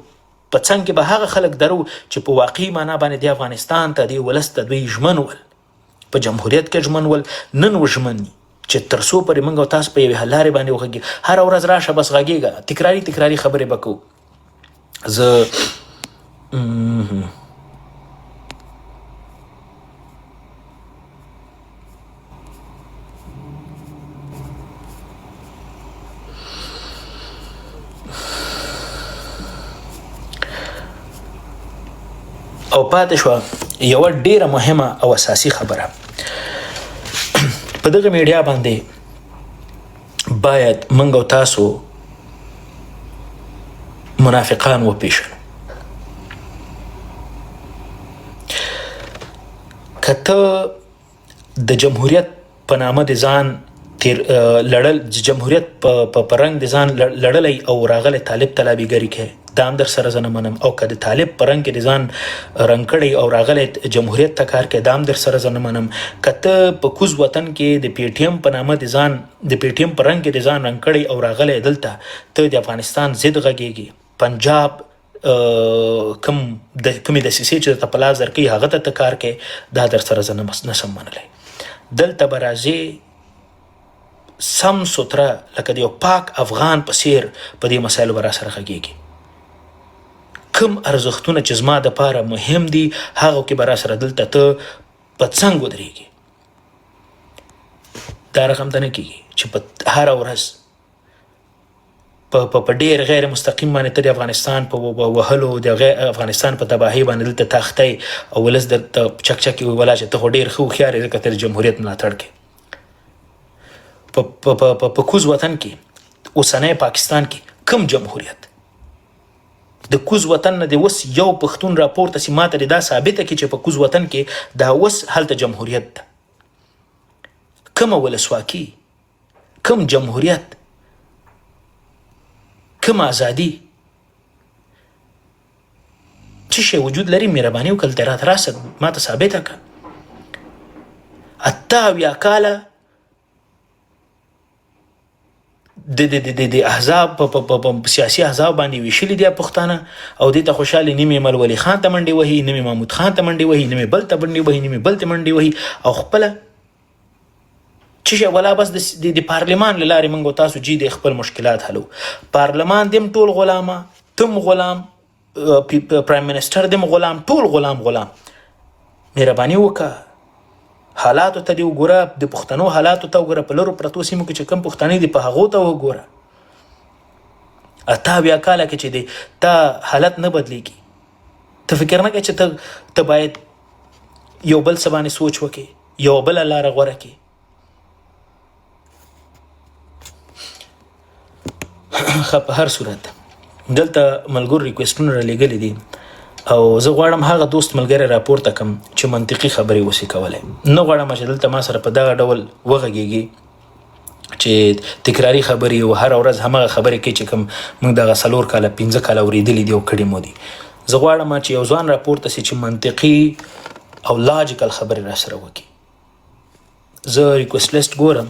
په څنګ کې به هغه خلک درو چې په واقعي معنا باندې د افغانستان ته، د ولس ته دوی ژمن ول، په جمهوریت کې ژمن ول، نن وژمن دي چې تر څو پورې موږ او تاسو په یوې حل لارې باندې وغږېږو. هره ورځ راشه بس غږېږه، تکراري خبرې به کوو. زه او پاتې شوه یوه ډیره مهمه او اساسي خبره. په دغه میډیا باندې باید موږ او تاسو منافقان وپېژنو. که ته د جمهوریت په نامه د ځان لړل، جمهوریت په رنګ د ځان لړلی او راغلی طالب طلبیګري کوي، دا هم در سره زه نه منم. او که د طالب په رنګ کې د ځان رنګ کړی او راغلی جمهوریت ته کار کوي، دا هم در سره زه نه منم. که ته په کوز وطن کې د پی ټي ایم په نامه د ځان، د پی ټي ایم په رنګ کې د ځان رنګ کړی او راغلی دلته، ته د افغانستان ضد غږېږي، پنجاب کومې دسیسې چې درته په لاس درکوي هغه ته کار کوي، دا در سره زه نشم منلی. دلته به راځې سم سوتره لکه د یو پاک افغان په څېر په دې مسایلو به را سره غږېږي. کوم ارزښتونه چې زما دپاره مهم دي، هغو کې به را سره دلته ته په څنګ ودرېږي. دا رقم ته نه کېږي چې په هره ورځ په ډیر غیر مستقیم باندې ته د افغانستان په وهلو د افغانستان په تباهي باندې دلته تاختی او ولس د چکچکې ولا چې ته ډیر ښه هوښیار یې ځکه ته د جمهوریت ملاتړ کوې په کوز وطن کې اوسنی پاکستان کې کوم جمهوریت د کوز وطن نه د اوس یو پښتون راپورته سي ماته دا ثابته کړي چې په کوز وطن کې دا اوس هلته جمهوریت ده کومه ولسواکي کوم جمهوریت کوم ازادي څه شی وجود لري مهرباني وکړه دلته راسه ما ته ثابته کړه 78 کاله د احزاب په سیاسي احزاب باندې ویشلي دي پښتانه او دې ته خوشحالي نیمې ملولي خان ته منډې وهي نیمې محمود خان ته منډې وهي نیمې بل ته منډې وهي نیمې بل ته منډې وهي او خپله چې شی ولا بس د پارلمان له لارې موږ تاسو جی د خپل مشکلات حلو پارلمان دیم ټول غلامه تم غلام پرایم منسټر دیم غلام ټول غلام مهرباني وکړه حالاتو ته دی وګوره د پښتنو حالاتو ته وګوره په لرو پرتو سیمو کې چې کم پښتانه دي په هغو ته وګوره 78 کاله کې چې دی تا حالت نه بدلیږي ته فکر نه کوې چې ته باید یو بل څه باندې سوچ وکړې یو بله لاره غوره کړې په هر صورت دلته ملګرو ریکویسټونه رالیږلي دي او زه غواړم هغه دوست ملګری راپورته کم چې منطقي خبرې وسي کولی نه غواړم چې دلته ما سره په دغه ډول وغږیږي چې تکراري خبرې او هر ورځ همغه خبرې کوي چې کوم موږ دغه 4 کاله 15 کاله اورېدلي دي او کړي مو دي زه غواړم چې یو ځوان راپورته سي چې منطقي او لاجیکل خبرې را سره وکړي زه ریکویسټ لیست ګورم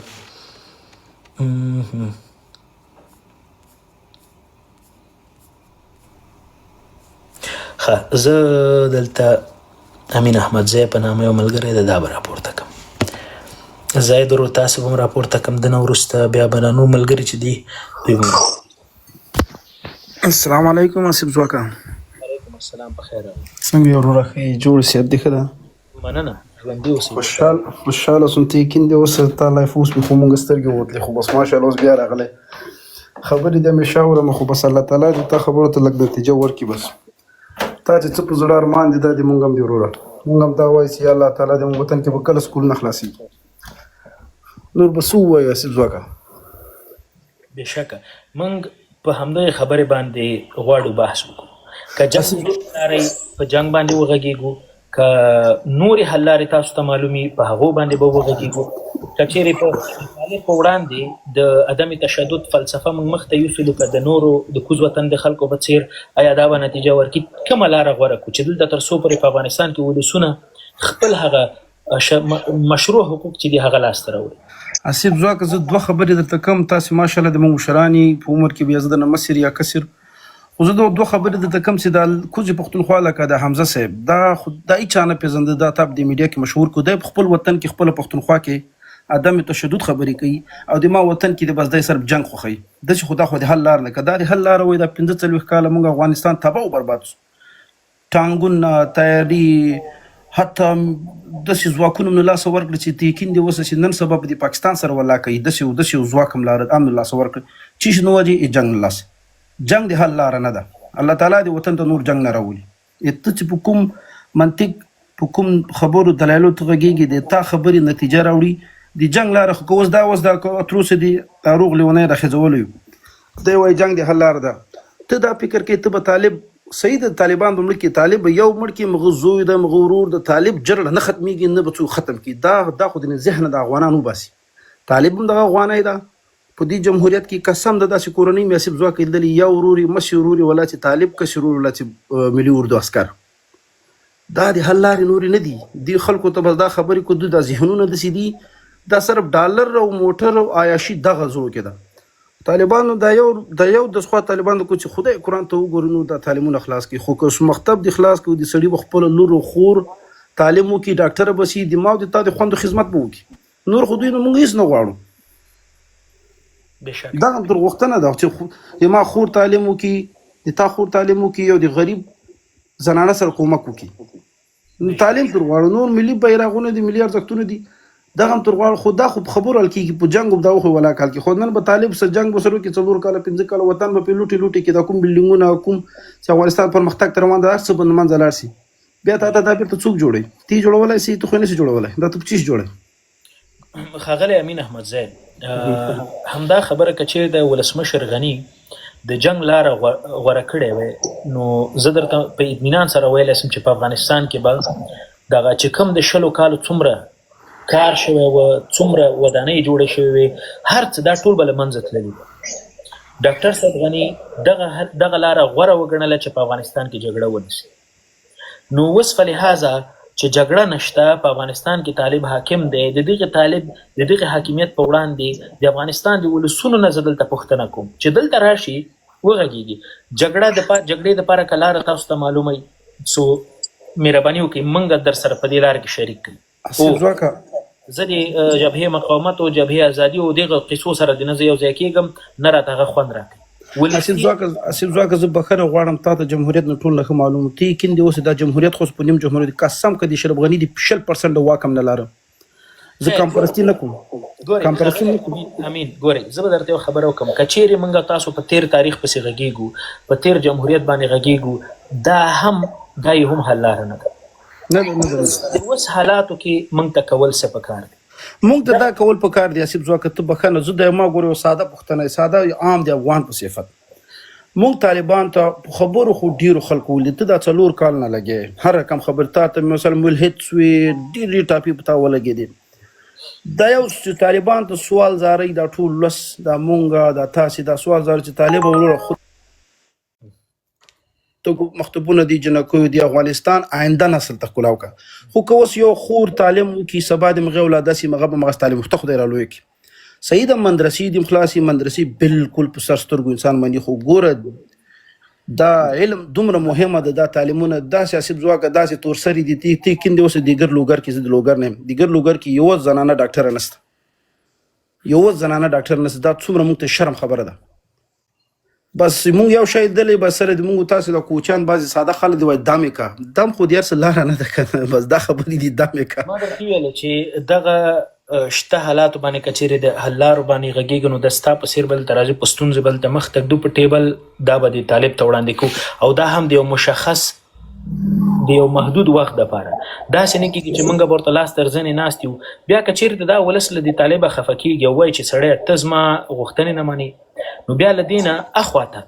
زه دلته امین احمدزی په نامه یو ملګری ده دا به راپورته کم زاید ورو تاسو به هم راپورته کم د نه وروسته بیا به نور ملګري چې دي دوی به السلام علیکم آصف ځواکه وعلیکم السلام په خیر څنګه یې وروره ښه یې جوړ صحت دې ښه ده مننه ژوندي اوسئ خوشحاله سوم ته یقین دی اوس تا لایف اوس مې خو مونږ سترګې وتلې خو بس ماشاءالله اوس بیا راغلی خبرې د همیشه اورم خو بس الله تعالی دې تا خبرو ته لږ نتیجه ورکړي بس تا چې څه په زړه ارمان دي دا دې مونږ هم دي وروره مونږ هم دا وایو چې یا الله تعالی دې مونږ وطن کې به کله سکول نه خلاصېږي نور به څه ووایو آصف ځواکه بېشکه موږ په همدغې خبرې باندې غواړو بحث وکړو که جنګ لارې په جنګ باندې وغږېږو که نورې حل لارې تاسو ته معلومي په هغو باندې به وغږېږو که چیرې په طالب په وړاندې د عدم تشدد فلسفه موږ مخته یوسو لکه د نورو د کوز وطن د خلکو په څېر آیا دا به نتیجه ورکړي کومه لاره غوره کړو چې دلته تر څو پورې په افغانستان کې ولسونه خپل هغه مشروع حقوق چې دي هغه لاسته راوړي آصف ځواکه زه 2 خبرې درته کوم تاسې ماشاءالله د مونږ مشران په عمر کې بیا زه د نه مصر یا کسر خو زه 2 خبرې درته کوم چې د کوزې پښتونخوا لکه د حمزه صاحب دا خو دا هیچا نه پېژنده دا تا په دې میډیا کې مشهور کړو دی په خپل وطن کې خپله پښتونخوا کې عدم تشدد خبرې کوي او د ما وطن کې د بس دی صرف جنګ خوښوي داسې خو دا خو د حل لار نه که دا د حل لاره وایي دا 45 کاله موږ افغانستان تباه او برباد شو ټانګونه تیاري حتی داسې ځواکونه مو له لاسه ورکړه چې ته یقین دې اوسه چې نن سبا به د پاکستان سره ولا کوي داسې ځواک هم له لاسه ورکړه چې نه وجې جنګ له لاسه جنګ د حل لاره نه ده الله تعالی دې وطن ته نور جنګ نه راولي ته چې په کوم منطق په کوم خبرو دلایلو ته غږېږي د تا خبرې نتیجه راوړي د جنګ لاره خو که اوس دا تروسه دي روغ لیونی د ښځولو دی وایي جنګ د حل لاره ده ته دا فکر کوې ته به طالب صحیح د طالبان به مړ کړي طالب به یو مړ کړي مغه زوی ده مغه ورور د طالب جرړه نه ختمېږي نه به څوک ختم کړي دا خو د ذهنه د افغانان وباسي طالب هم دغه افغانی ده په دې جمهوریت کې قسم ده داسې کورنۍ مې آصف ځواکه لیدلي یا وروري مشي وروري ولا چې طالب کسي ورور ولا چې ملي اردو عسکر دا د حل لارې نورې نه دي دې خلکو ته بس دا خبرې کو دا ذهنونه داسې دي دا صرف ډالر او موټر او عیاشي دغه زړو کې ده طالبانو دا یو د خوا طالبانو کو چې خدای قرآن ته وګوري نو دا تعلیمونه خلاص کړي خو که مکتب د خلاص کړي د سړي به خپله لور او خور تعلیم وکړي ډاکټر به شي د ما او د تا د خوندو خدمت به وکړي نور خو دوی نه موږ هېڅ نه غواړو دا هم درغوښتنه ده چې ما خور تعلیم وکړي د تا خور تعلیم وکړي او د غریب زنانه سره کومک وکړي تعلیم تر غواړو نور ملي بیرغونه دي ملي ارزښتونه دي دغه هم تر غواړو خو دا خو خبرو حل کېږي په جنګ دا خو ولا کال کې خو نن به طالب سره جنګ به سره وکړي 4 کاله 5 کاله وطن به په لوټي کې دا کوم بلډینګونه کوم چې افغانستان پرمختګ تر روان ده هر څه به منځ لاړ شي بیا تا دا بیرته څوک جوړوي تی جوړولی شي ته خو نه شي جوړولی دا ته چیز جوړوي ښاغلی امین احمدزی همدا خبره که چیرې د ولسمشر غني د جنگ لاره غوره کړې وای نو زه درته په اطمینان سره ویلی شم چې په افغانستان کې به دغه چې کوم د 20 کالو څومره کار شوی و څومره ودانۍ جوړې شوې وې هر څه دا ټول به له منځه تللي وه ډاکټر صاحب غني دغه لاره غوره وګڼله چې په افغانستان کې جګړه ونشي نو اوس فلهذا چې جګړه نشته په افغانستان کې طالب حاکم دی د دغه حاکمیت په وړاندې د افغانستان د ولسونو نه زه دلته پوښتنه کوم چې دلته راشي وغږیږي جګړې دپاره که لاره تاسو ته معلومه سو مهرباني وکړئ موږ در سره په دې لاره کې شریک کړي زه د جبهې مقاومت او جبهې ازادي او دغه قصو سره د نه زه یو ځای کېږم نه راته هغه خوند راکوي اسیب ځواکه زه بخښنه غواړم تا ته جمهوریت نه ټول نه ښه معلوم ته یقین دی اوس دا جمهوریت خو په نیم جمهوریت قسم که د اشرف غني د 0% د واک هم نه لرم زه کمپرستي نه کوم امین ګورئ زه به درته یو خبره وکړم که چیرې موږ تاسو په تیر تاریخ پسې غږیږو په تیر جمهوریت باندې غږیږو دا یې هم حل لاره نه ده اوس حالاتو کې موږ ته کول څه پکار دي موږ ته دا کول پکار دی اسیب ځواکه ته بخښنه زه د ما ګورې ساده پوښتنه ساده عام د افغان په صفت موږ طالبان ته په خبرو خو ډیرو خلکو ولید ته دا 4 کال نه لګې هر رقم خبر تا ته مثلا ملحد سوی ډیرې ټاپي په تا ولګېدې دا یو چې طالبان ته سوال زاري دا ټول لس دا مونږه دا تاسې دا سوال زاري چې طالب ورور خود ته مکتوبونه دي جنکو دی افغانستان آینده نسل ته کلاو کا خو که اوس یو خور تعلیم کی سبا د مغه اولاد سي مغه مغه تعلیم مفتخ دی رالوي کی سید مدرسې د خلاصي مدرسې بالکل په سرسترګو انسان باندې خو ګوره دا علم دومره مهمه ده دا تعلیمونه دا سیاسي ځواک دا سي تور سری دي تی کیند اوس دیګر لوګر کې زد لوګر نه دیګر لوګر کې یو زنانه ډاکټر نسته یو زنانه ډاکټر نسته دا څومره موږ ته شرم خبره ده بس مونږ یو شی دلی بس سره د مونږ تاسو د کوچان بعضې ساده خلک دی وایي دام یې کا دم خو د هر څه لاره نه ده که بس دا خبرې دي دم یې کا ما درته ویله چې دغه شته حالاتو باندې که چیرې د حل لارو باندې غږېږو نو د ستا په څېر به دلته راځي په ستونزې به دلته مخ تږدو په ټیبل دا به د طالب ته وړاندې کوو او دا هم د یو مشخص د یو محدود وخت دپاره داسې نه کېږي چې موږ به ورته لاس تر زنې ناست یو بیا که چیرې دا ولس له د طالبه خفه کېږي او وایي چې سړی ته زما غوښتنې نه منې نو بیا له دې نه اخواته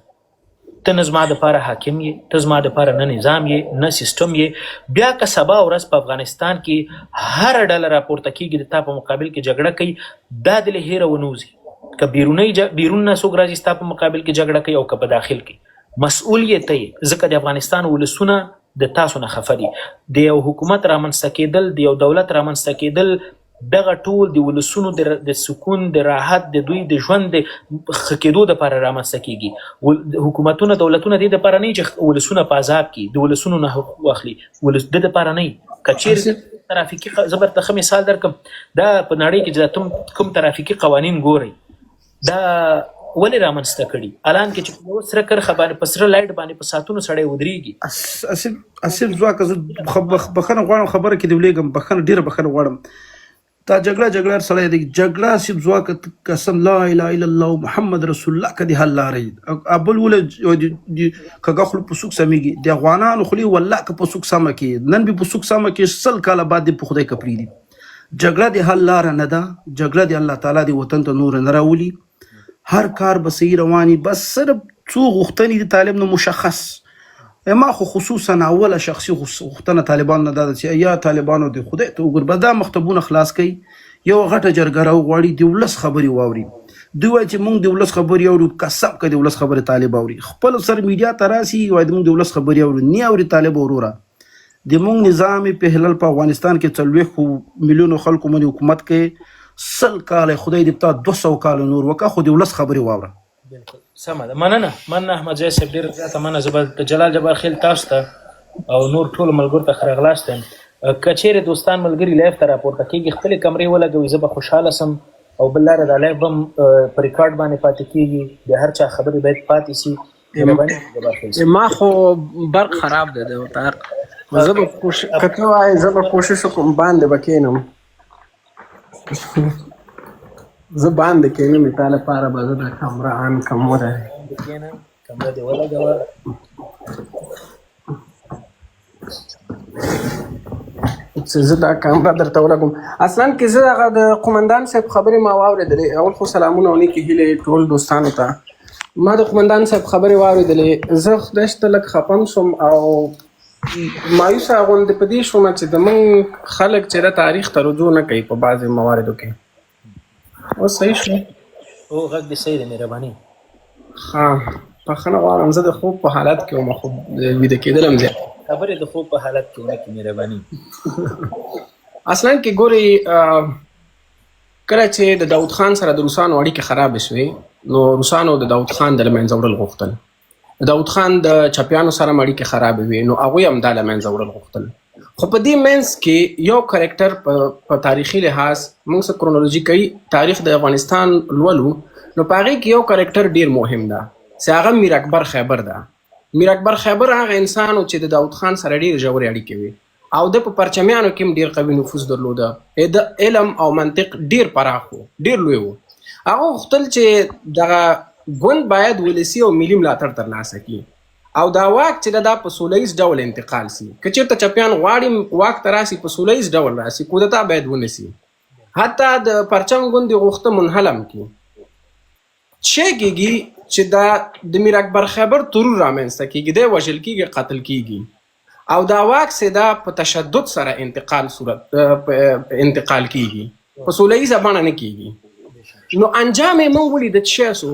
ته نه زما دپاره حاکم یې ته زما دپاره نه نظام یې نه سیستم یې بیا که سبا ورځ په افغانستان کې هره ډله راپورته کېږي د تا په مقابل کې جګړه کوي دا دلې هیره ونوځي که بیرون نه څوک راځي ستا په مقابل کې جګړه کوي او که په داخل کې مسؤل یې ته یې ځکه د افغانستان ولسونه د تاسو نه خفه دي د یو حکومت رامنځته کېدل د یو دولت رامنځته کېدل دغه ټول د ولسونو د سکون د راحت د دوی د ژوند د ښه کېدو دپاره رامنځته کېږي حکومتونه دولتونه دې دپاره نه چې ولسونه په عذاب کړي د ولسونو نه حقوق واخلي د دپاره نه که چیرې ترافیکي زه درته ښه مثال درکړم دا په نړۍ کې چې کوم ترافیکي قوانین ګورئ دا ولې رامنځته کړي الان کې چې په یو سره کرښه باندې په سره لایټ باندې په ساعتونو سړی ودرېږي اسیب ځواکه زه بخښنه غواړم خبره کې دې ولېږم بخښنه ډېره بخښنه غواړم دا جګړه سړی دی جګړه اسیب ځواکه قسم لا اله الا الله محمد رسول الله که دې حل لارې ابل وله کږه خوله په سوک سمیږي د افغانانو خولې والله که په سوک سمه کې نن به په سوک سمه کې 100 کاله بعد دې په خدای که پرېږدي جګړه د حل لاره نه ده جګړه د الله تعالی د وطن ته نور نه راولي هر کار به صحیح رواني بس صرف څو غوښتنې د طالب نه مشخص ما خو خصوصا اوله شخصي غوښتنه طالبان نه ده چې یا طالبانو د خدای ته وګور به دا مکتبونه خلاص کوي یو غټه جرګه راوغواړي د ولس خبرې واوري دوی وایي چې موږ د ولس خبرې اورو قسم که د ولس خبرې طالب اوري خپل سر میډیا ته راسي وایي موږ د ولس خبرې اورو نه اوري طالب وروره د موږ نظام پهلل په افغانستان کې 40 میلیونو خلکو باندې حکومت کوي 100 کاله خدای دې تا 200 کاله نور وکړه خو د ولس خبرې واوره بالکل سمه ده مننه احمدزی صاحب ډېره زیاته مننه زه به جلال جبار خیل تاسو ته او نور ټولو ملګرو ته ښه راغلاست یم که چیرې دوستان ملګري لایف ته راپورته کېږي خپلې کمرې ولګوي زه به خوشحاله سم او بل لاره دا لایف به هم په ریکارډ باندې پاتې کېږي د هر چا خبرې باید پاتې سي ما خو برق خراب ده د اتاق زه به کوشش کوم باندې به کښېنم زه باندې کېنم تا لپاره به زه د کمره آن کم ودرې کمره دې ولګوه. چې زه دا کمره درته ولګوم. اصلا کې زه هغه د قومندان صاحب خبرې ما واورېدلې. اول خو سلامونه او نیکې هیلې ټول دوستانو ته. ما د قومندان صاحب خبرې واورېدلې. زه خدای شته لږ خفن شوم او مایوسه غوندې په دې شوم چې زموږ خلک چې د تاریخ ته رجوع نه کوي په بعضې مواردو کې. اوس صحیح شو؟ او غږ دې صحیح دی، مهرباني. ها بخښنه غواړم، زه د خوب په حالت کې وم، خو ویده کېدلم زیات. خبرې د خوب په حالت کې ونه کړي، مهرباني. اصلا کې ګوري کله چې د داود خان سره د روسانو اړیکې خرابې شوې نو روسانو د داود خان د له منځه وړل غوښتل. د داود خان د چپیانو سره اړیکې خرابې وې نو هغوی هم دا له منځه وړل غوښتل. خو په دې منځ کې یو کرکټر په تاریخي لحاظ موږ څه کرونولوژیکي تاریخ د افغانستان لولو نو په هغې کې یو کرکټر ډېر مهم ده چې هغه میر اکبر خیبر ده. میر اکبر خیبر هغه انسان و چې د داود خان سره ډېرې ژورې اړیکې وې او د په پرچمیانو کې هم ډېر قوي نفوذ درلوده. د علم او منطق ډېر پراخ و، ډېر لوی و. هغه غوښتل چې دغه ګوند باید ولسي او ملي ملاتړ ترلاسه کړي او دا واک چې دا په سوله ییز ډول انتقال سي. که چېرته چپیان غواړي واک ته راسي په سوله ییز ډول راسي، کودتا باید ونسي، حتی د پرچم ګوندې غوښته منحل هم کړي. څه کېږي چې دا د میر اکبر خیبر ترور رامنځته کېږي، دی وژل کېږي، قتل کېږي او دا واک سیدا په تشدد سره انتقال کېږي، په سوله ییزه بڼه نه کېږي. نو انجام یې موږ ولیدل چې شو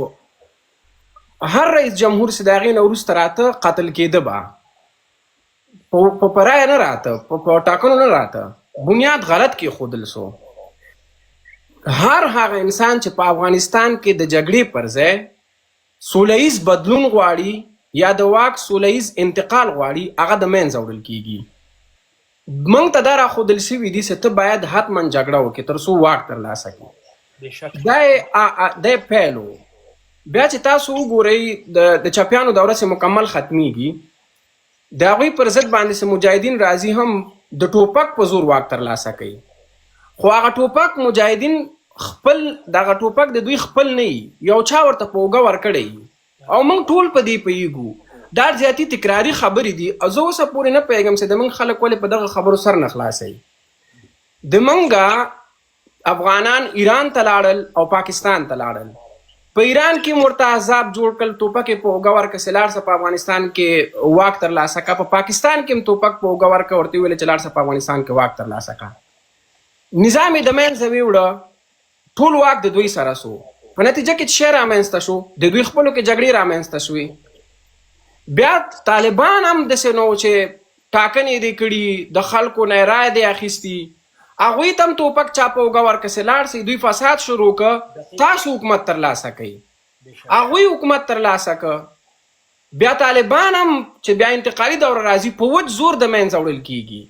هر رئیس جمهور چې د هغې نه وروسته راته قتل کېده به په رایه نه راته، په ټاکنو نه راته، بنیاد غلط کېښودل سو. هر هغه انسان چې په افغانستان کې د جګړې پر ځای سوله ییز بدلون غواړي یا د واک سوله ییز انتقال غواړي هغه د منځه وړل کېږي. موږ ته دا راښودل شوي دي چې ته باید حتما جګړه وکړې تر څو واک ترلاسه کړې. دا پیل و. بیا چې تاسو وګورئ د چپیانو دوره چې مکمل ختمیږي د هغوی پر ضد باندې چې مجاهدین راځي هم د ټوپک په زور واک ترلاسه کوي. خو هغه ټوپک مجاهدین خپل دغه ټوپک د دوی خپل نه وي، یو چا ورته په اوږه ورکړی او موږ ټول په دې پوهېږو. دا زیاتې تکراري خبرې دي او زه اوسه پورې نه پوهېږم چې د موږ خلک ولې په دغه خبرو سر نه خلاصوي. د موږ افغانان ایران ته لاړل او پاکستان ته لاړل. په ایران کې ورته عذاب جوړ کړل، ټوپک یې په اوږه ورکړه چې لاړ شه په افغانستان کې واک ترلاسه کړه. په پاکستان کې هم ټوپک په اوږه ورکړه، ورته ویل چې لاړ شه په افغانستان کې واک ترلاسه کړه. نظام یې د منځه ویوړه، ټول واک د دوی سره سو. په نتیجه کې څه رامنځته شو؟ د دوی خپلو کې جګړې رامنځته شوې. بیا طالبان هم داسې نه و چې ټاکنې دې کړي، د خلکو نه یې رایه دې اخیستي، هغوی ته هم ټوپک چا په اوږه ورکړه چې لاړ شئ، دوی فساد شروع کړه، تاسو حکومت ترلاسه کوئ. هغوی حکومت ترلاسه کړه. بیا طالبان هم چې بیا انتقالي دوره راځي په وچ زور د منځه وړل کېږي.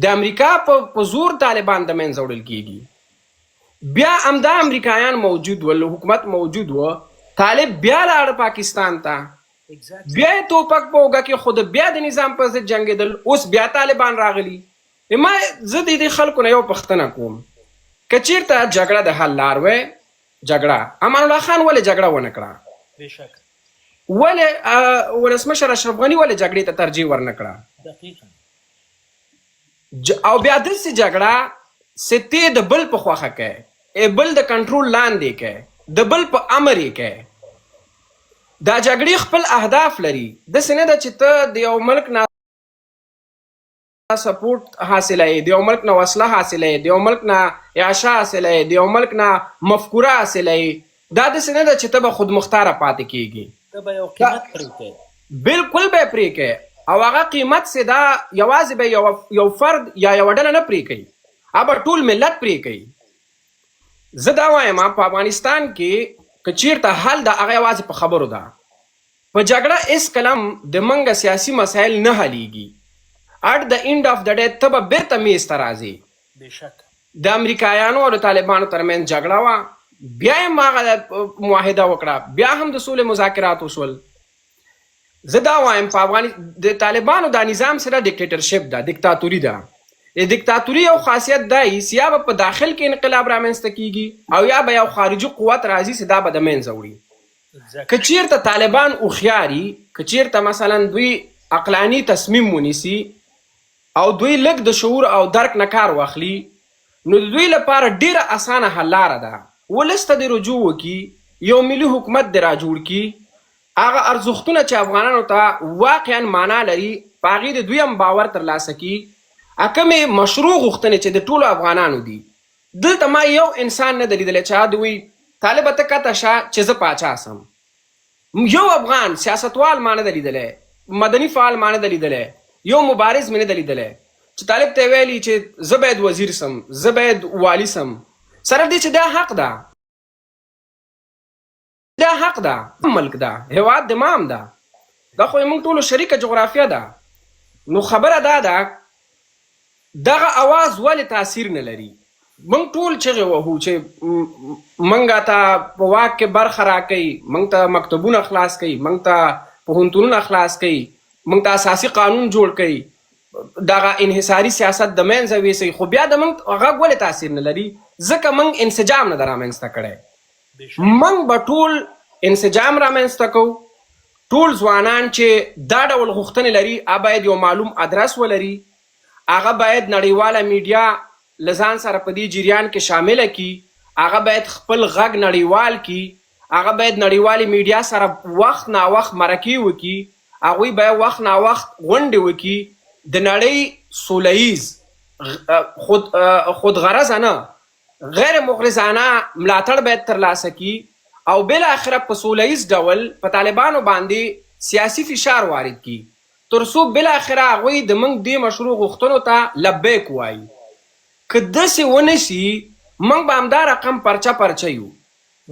د امریکا په زور طالبان د منځه وړل کېږي. بیا همدا امریکایان موجود ول، حکومت موجود و، طالب بیا لاړ پاکستان ته، بیا یې ټوپک په اوږه کې خود بیا د نظام پر ضد جنګېدل. اوس بیا طالبان راغلي. ما زه د دې خلکو نه یو پوښتنه کوم، که چېرته جګړه د حل لار وی، جګړه امان الله خان ولې جګړه ونه کړه؟ ولې ولسمشر اشرف غني ولې جګړې ته ترجیح ورنه کړه؟ او بیا داسې جګړه چې ته د بل په خوښه کوې، بل د کنټرول لاندې کوې، د بل په امر یې کوې. دا جګړې خپل اهداف لري. داسې نه ده چې ته د یو ملک نه سپورټ حاصلوي، د یو ملک نه وسله حاصلوي، د یو ملک نه اعشا حاصلوي، د یو ملک نه مفکوره حاصلوي. دا داسې نه ده چې ته به خودمختاره پاتې کېږي. ته به یو قیمت پرې کوې، بلکل به یې پرې کوې او هغه قیمت چې دا یوازې به یو فرد یا یوه ډله نه پرې کوي، هغه ټول ملت پرې کوي. زه دا وایم په افغانستان کې که چېرته حل ده هغه یوازې په خبرو ده. په جګړه هېڅکله هم د موږ سیاسي مسایل نه حلیږي. at the end of the day ته به بیرته میز ته راځي. د امریکایانو او د طالبانو ترمنځ جګړه وه، بیا یې هغه معاهده وکړه، بیا هم د سولې مذاکرات وشول. زه دا وایم په د طالبانو دا نظام سره ډیکټیټرشپ ده، دیکتاتوري ده. د دیکتاتوري یو خاصیت دای چې یا به په داخل کې انقلاب رامنځته کیږي او یا به یو خارجي قوت راځي چې دا به د منځه وړي. که چیرته طالبان هوښیاري، که چیرته مثلا دوی عقلاني تصمیم ونیسي او دوی لږ د شعور او درک نه کار واخلي، نو د دوی لپاره ډیره اسانه حل لاره ده. ولس ته د رجوع وکړي، یو ملي حکومت د راجوړ کړي، هغه ارزښتونه چې افغانانو ته واقعا معنا لري په هغې د دوی هم باور ترلاسه کړي، کومې مشروع غوښتنې چې د ټولو افغانانو دي. دلته ما یو انسان نه دی لیدلی چې هغه دوی طالبه ته کته شه چې زه پاچا سم. یو افغان سیاستوال ما نه دی لیدلی، مدني فعال ما نه دی لیدلی، یو مبارز مې نه دی لیدلی چې طالب ته ویلي چې زه باید وزیر سم، زه باید والي سم. سره دې چې دا حق ده، دا حق ده، ملک ده، هیواد د مام ده، دا خو موږ ټولو شریکه جغرافیه ده. نو خبره دا ده دغه اواز ولې تاثیر نه لري. موږ ټول چغې وهو چې موږ ته په واک کې برخه راکوي، موږ ته مکتبونه خلاص کوي، موږ ته پوهنتونونه خلاص کوي، موږ ته اساسي قانون جوړ کوي، دغه انحصاري سیاست د منځه ویسي، خو بیا د موږ غږ ولې تاثیر نه لري؟ ځکه موږ انسجام نه ده رامنځته کړی. موږ به ټول انسجام رامنځته کوو، ټول ځوانان چې دا ډول غوښتنې لري هغه باید یو معلوم ادرس ولري، هغه باید نړیواله میډیا له ځان سره په دې جریان کې شامله کړي، هغه باید خپل غږ نړیوال کړي، هغه باید نړیوالې میډیا سره وخت ناوخت مرکې وکړي، هغوی باید وخت ناوخت غونډې وکړي، د نړۍ سوله ییز خودغرضه نه غیر مغرضانه ملاتړ باید ترلاسه کړي او بالاخره په سوله ییز ډول په طالبانو باندې سیاسي فشار وارد کړي تر څو بالاخره هغوی د موږ دې مشروع غوښتنو ته لبیک وایي. که داسې ونه شي موږ به همدا رقم پرچه یو.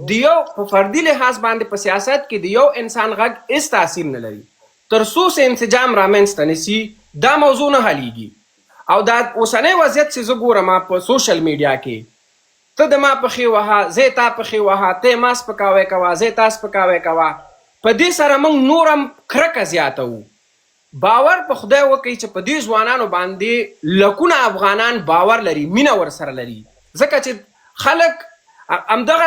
د یو په فردي لحاظ باندې په سیاست کې د یو انسان غږ هېڅ تاثیر نه لري. تر څو چې انسجام رامنځته نه سي دا موضوع نه حلیږي. او دا اوسنی وضعیت چې زه ګورم په سوشل میډیا کې، ته د ما پښې وهه، زه تا پښې وهه، ته ما سپکاوی کوه، زه تا سپکاوی کوه، په دې سره موږ نور هم کرکه زیاتوو. باور په خدای وکړئ چې په دې ځوانانو باندې لکونه افغانان باور لري، مینه ورسره لري، ځکه چې خلک همدغه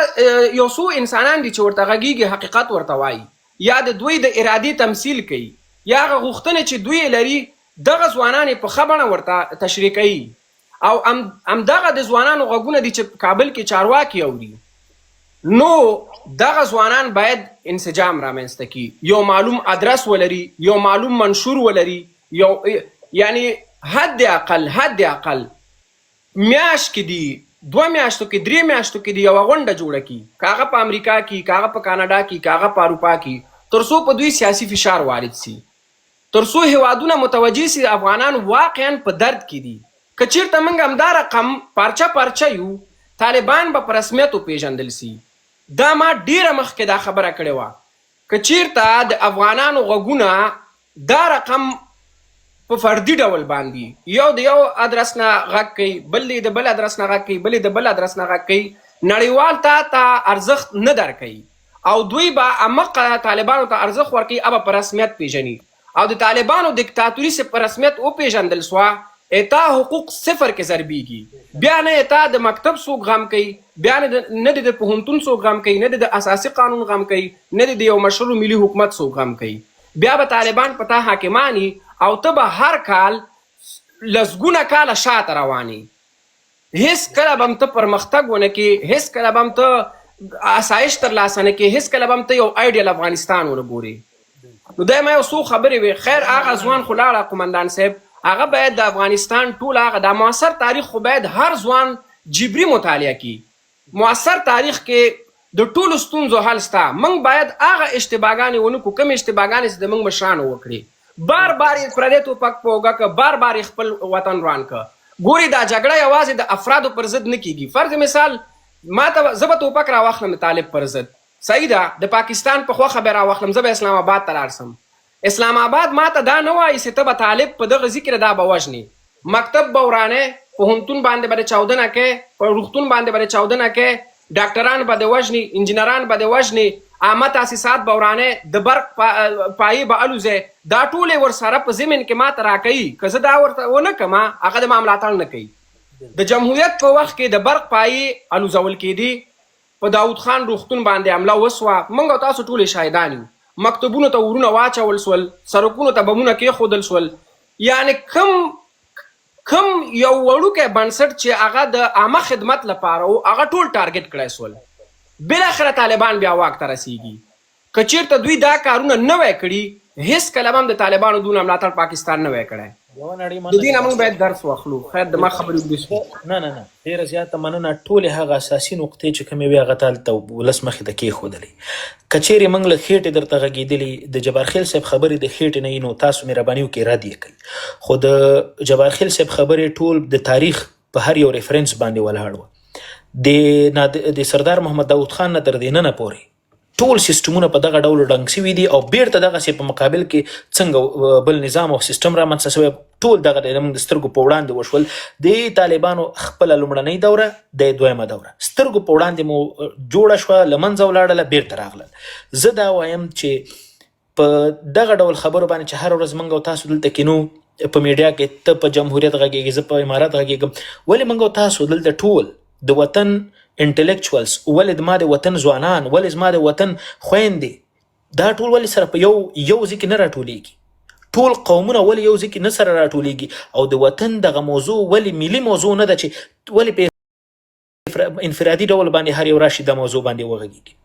یو څو انسانان دي چې ورته غږیږي حقیقت ورته وایي، یا د دوی د ارادې تمثیل کوي، یا هغه غوښتنې چې دوی لري دغه ځوانان یې په ښه بڼه ورته تشریح کوي. او همدغه د ځوانانو غږونه دي چې کابل کې چارواکي اوري. نو دغه ځوانان باید انسجام رامنځته کړي، یو معلوم ادرس ولري، یو معلوم منشور ولري، یو یعنی حد اقل میاشت کې دي، 2 میاشتو کې، 3 میاشتو کې دي یوه غونډه جوړه کړي، که هغه په امریکا کې، که هغه په کاناډا کې، که هغه په اروپا کې، تر څو په دوی سیاسي فشار وارد سي، تر څو هیوادونه متوجه سي افغانان واقعا په درد کې دي. که چیرته موږ همدا رقم پرچه یو، طالبان به په رسمیت وپېژندل سي. دا ما ډیره مخکې دا خبره کړې وه، که چیرته د افغانانو غږونه دا رقم په فردي ډول باندې یو د یو ادرس نه غږ کوي، بل د بل ادرس نه غږ کوي، بل د بل ادرس نه غږ کوي، نړیوال ته ارزښت نه درکوي او دوی به عمقه طالبانو ته ارزښت ورکوي، هغه په رسمیت پیژني. او د طالبانو دیکتاتوري چې په رسمیت وپېژندل سوه، اتا حقوق صفر کې ضربیږي. بیا نه اتا د مکتب څوک غم کوي، بیا نه د پوهنتون څوک غم کوي، نه د اساسي قانون غم کوي، نه د یو مشروع ملي حکومت څوک غم کوي. بیا به طالبان په تا حاکماني او ته به هر کال لسګونه کاله شاته رواني. هیڅ کله به هم ته پرمختګ ونه کې، هیڅ کله به هم ته اسایش ترلاسه نه کې، هیڅ کله به هم ته یو آیډیل افغانستان ونه ګورې. نو دا ما یو څو خبرې وې. خیر هغه ځوان خو لاړه قومندان صاحب، هغه باید د افغانستان ټول هغه د معاصر تاریخ خو باید هر ځوان جبري مطالعه کړي. معاصر تاریخ کې د ټولو ستونزو حل سته. موږ باید هغه اشتباهګانې ونه کړو، کومې اشتباهګانې چې د موږ مشرانو وکړي. بار یې پردی ټوپک په اوږه که، بار یې خپل وطن وران که. ګوري دا جګړه یوازې د افرادو پر ضد نه کیږي. فرض مثال ما ته زه به ټوپک راواخلم د طالب پر ضد، صحیح ده، د پاکستان په خوښه به راواخلم، زه به اسلام آباد ته لاړ سم. اسلام آباد ما ته دا نه وایي چې ته به طالب په دغه ذکر دا به وژنې، مکتب به ورانې، پوهنتون باندې به دې چاودنه کوې، په روغتون باندې به دې چاودنه کوې، ډاکټران به دې وژنې، انجینران به دې وژنې، عامه تاسیسات به ورانه د برق پایې به الوځي دا ټولې ورسره په ضمن کې ماته راکوي که زه دا ورته ونه کړم هغه د ما ملاتړ نه کوي د جمهوریت په وخت کې د برق پایې الوځول کېدي په داود خان روغتون باندې حمله وسوه موږ او تاسو ټولې شاهدان یو مکتبونو ته ورونه واچول سول سړکونو ته بمونه کېښودل سول یعنی کم یو وړوکی بنسټ چې هغه د عامه خدمت لپاره و هغه ټول ټارګټ کړی سول بالاخره طالبان بیا واک ته رسیږي که چېرته دوی دا کارونه نه وای کړي هېڅکله به هم د طالبانو دونه ملاتړ پاکستان نه وای کړی د دې نه موږ باید درس واخلو خیر د ما خبرې اوږدې شوې نه ډېره زیاته مننه ټولې هغه اساسي نقطې چې کومې وې هغه ته هلته ولس مخې ته کېښودلې که چیرې موږ له خېټې درته غږېدلي د جبارخیل صاحب خبرې د خېټې نه نو تاسو مهرباني وکړئ رد یې کوئ خو د جبارخیل صاحب خبرې ټول د تاریخ په هر یو ریفرنس باندې ولاړ وه د سردار محمد داود خان نه تر دې ننه پورې ټول سیستمونه په دغه ډول ډنګ شوي دي او بیرته دغسې په مقابل کې څنګه بل نظام او سیستم رامنځته شوی ټول دغه د سترګو په وړاندې وشول د طالبانو خپله لومړنۍ دوره د دویمه دوره سترګو په وړاندې مو جوړه شوه له منځه ولاړله بیرته راغلل زه دا وایم چې په دغه ډول خبرو باندې چې هر ورځ موږ او تاسو دلته کینو په میډیا کې ته په جمهوریت غږېږې زه په امارات غږېږم ولې موږ او تاسو دلته ټول د وطن انټلیکچوالز ولې زما د وطن ځوانان ولې زما د وطن خویندې دا ټول ولې سره په یو ځای کې نه راټولیږي ټول قومونه ولې یو ځای کې نه سره راټولیږي او د وطن دغه موضوع ولې ملي موضوع نه ده چې ولې په انفرادي ډول باندې هر یو راشي د موضوع باندې وغږیږي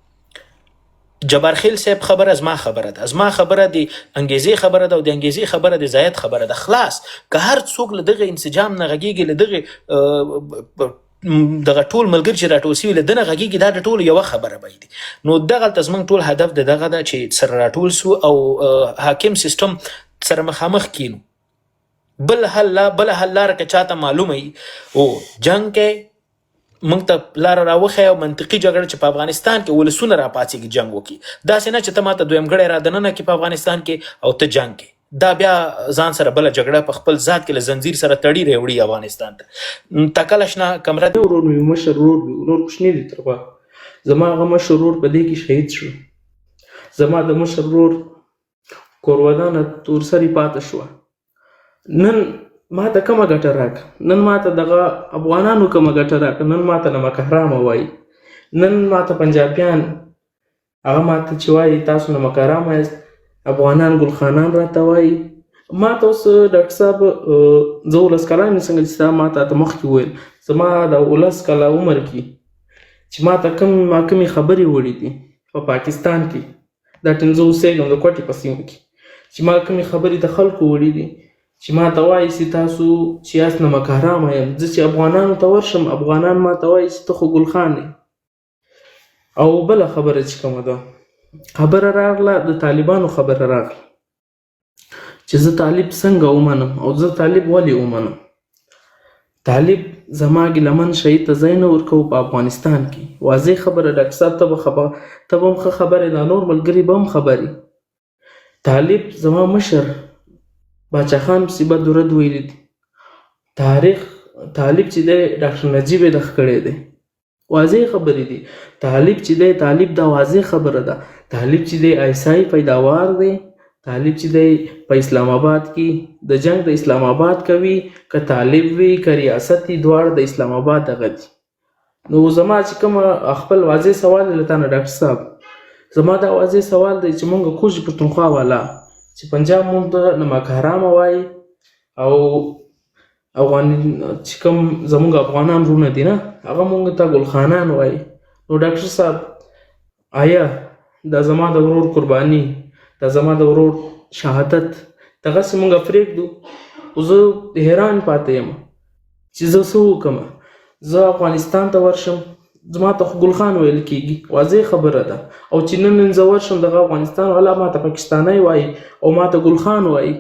جبارخیل صاحب خبره زما خبره ده زما خبره د انګیزې خبره ده او د انګیزې خبره د زاید خبره ده خلاص که هر څوک له دغه انسجام نه غږیږي له دغه دغه ټول ملګري چې راټول شوي له دنه غږیږي دا د ټولو یوه خبره به دي نو دغلته زموږ ټول هدف د دغه ده چې سره راټول سو او حاکم سیستم سره مخامخ کینو بل حل لاره که چاته معلومه وي او جنګ کې موږ ته لاره راوښیه او منطقي جګړه چې په افغانستان کې ولسونه راپاڅېږي جنګ وکړي داسې نه چې ته ماته دویم ګړی را دننه کې په افغانستان کې او ته جنګ کې دا بیا ځان سره بله جګړه په خپل ذات کې له زنځیر سره تړي راوړي افغانستان ته تکله شنه کمره دی ورور مې مشر ورور مې نور کوچني دي تر غوښه زما هغه مشر ورور په دې کې شهید شو زما د مشر ورور کورودانه تورسري پاته شوه نن ماته کومه ګټه راکړه نن ماته دغه افغانانو کومه ګټه راکړه نن ماته نمک حرامه وایي نن ماته پنجابیان هغه ماته چې وایي تاسو نمک حرامه یاست افغانان ګلخانان راته وایي ما ته اوس ډاکټر صاحب زه 19 کلن یم څنګه چې تا ما ته مخکې وویل زما د 19 کاله عمر کې چې ما ته کومې خبرې وړي دي په پاکستان کې دا ټیم زه اوسېږم د کوټې په سیمه کې چې ما کومې خبرې د خلکو وړي دي چې ما ته وایي چې تاسو چې یاست نمک حرامه یم زه چې افغانانو ته ورشم افغانان ما ته وایي چې ته خو ګلخان یې او بله خبره چې کومه ده خبره راغله د طالبانو خبره راغله چې زه طالب څنګه ومنم او زه طالب ولې ومنم طالب زما ګیلمن شهید ته ځای نه ورکوو په افغانستان کې واضح خبره ډاکټر صاحب ته به هم ښه خبرې دا نور ملګري به هم خبرې طالب زما مشر باچا خان مصیبت درد ویلی دي تاریخ طالب چې دی ډاکټر نجیب یې دغه کړی دی واضح خبرې دي طالب چې دی طالب دا واضح خبره ده طالب چې دی ایسای پیداوار دی طالب چې دی په اسلام آباد کې د جنگ د اسلام آباد کوي که طالب وي که ریاست وي دواړه د اسلام آباد دغه دي نو زما چې کوم خپل واضح سوال له تا نه ډاکټر صاحب زما دا واضح سوال دی چې مونږ کوچ پښتونخوا والا چې پنجاب مونږ ته نمک حرامه وایي او افغان چې کوم زمونږ افغانان رونه دي نه هغه مونږ ته ګلخانان وایي نو ډاکټر صاحب آیا دا زما د ورور قرباني دا زما د ورور شهادت دغسې مونږ پرېږدو خو زه حیران پاتې یم چې زه څه وکړم زه افغانستان ته ورشم زما ته خو ګلخان ویل کېږي واضح خبره ده او چې نن زه ورشم دغه افغانستان والا ما ته پاکستانی وایي او ما ته ګلخان وایي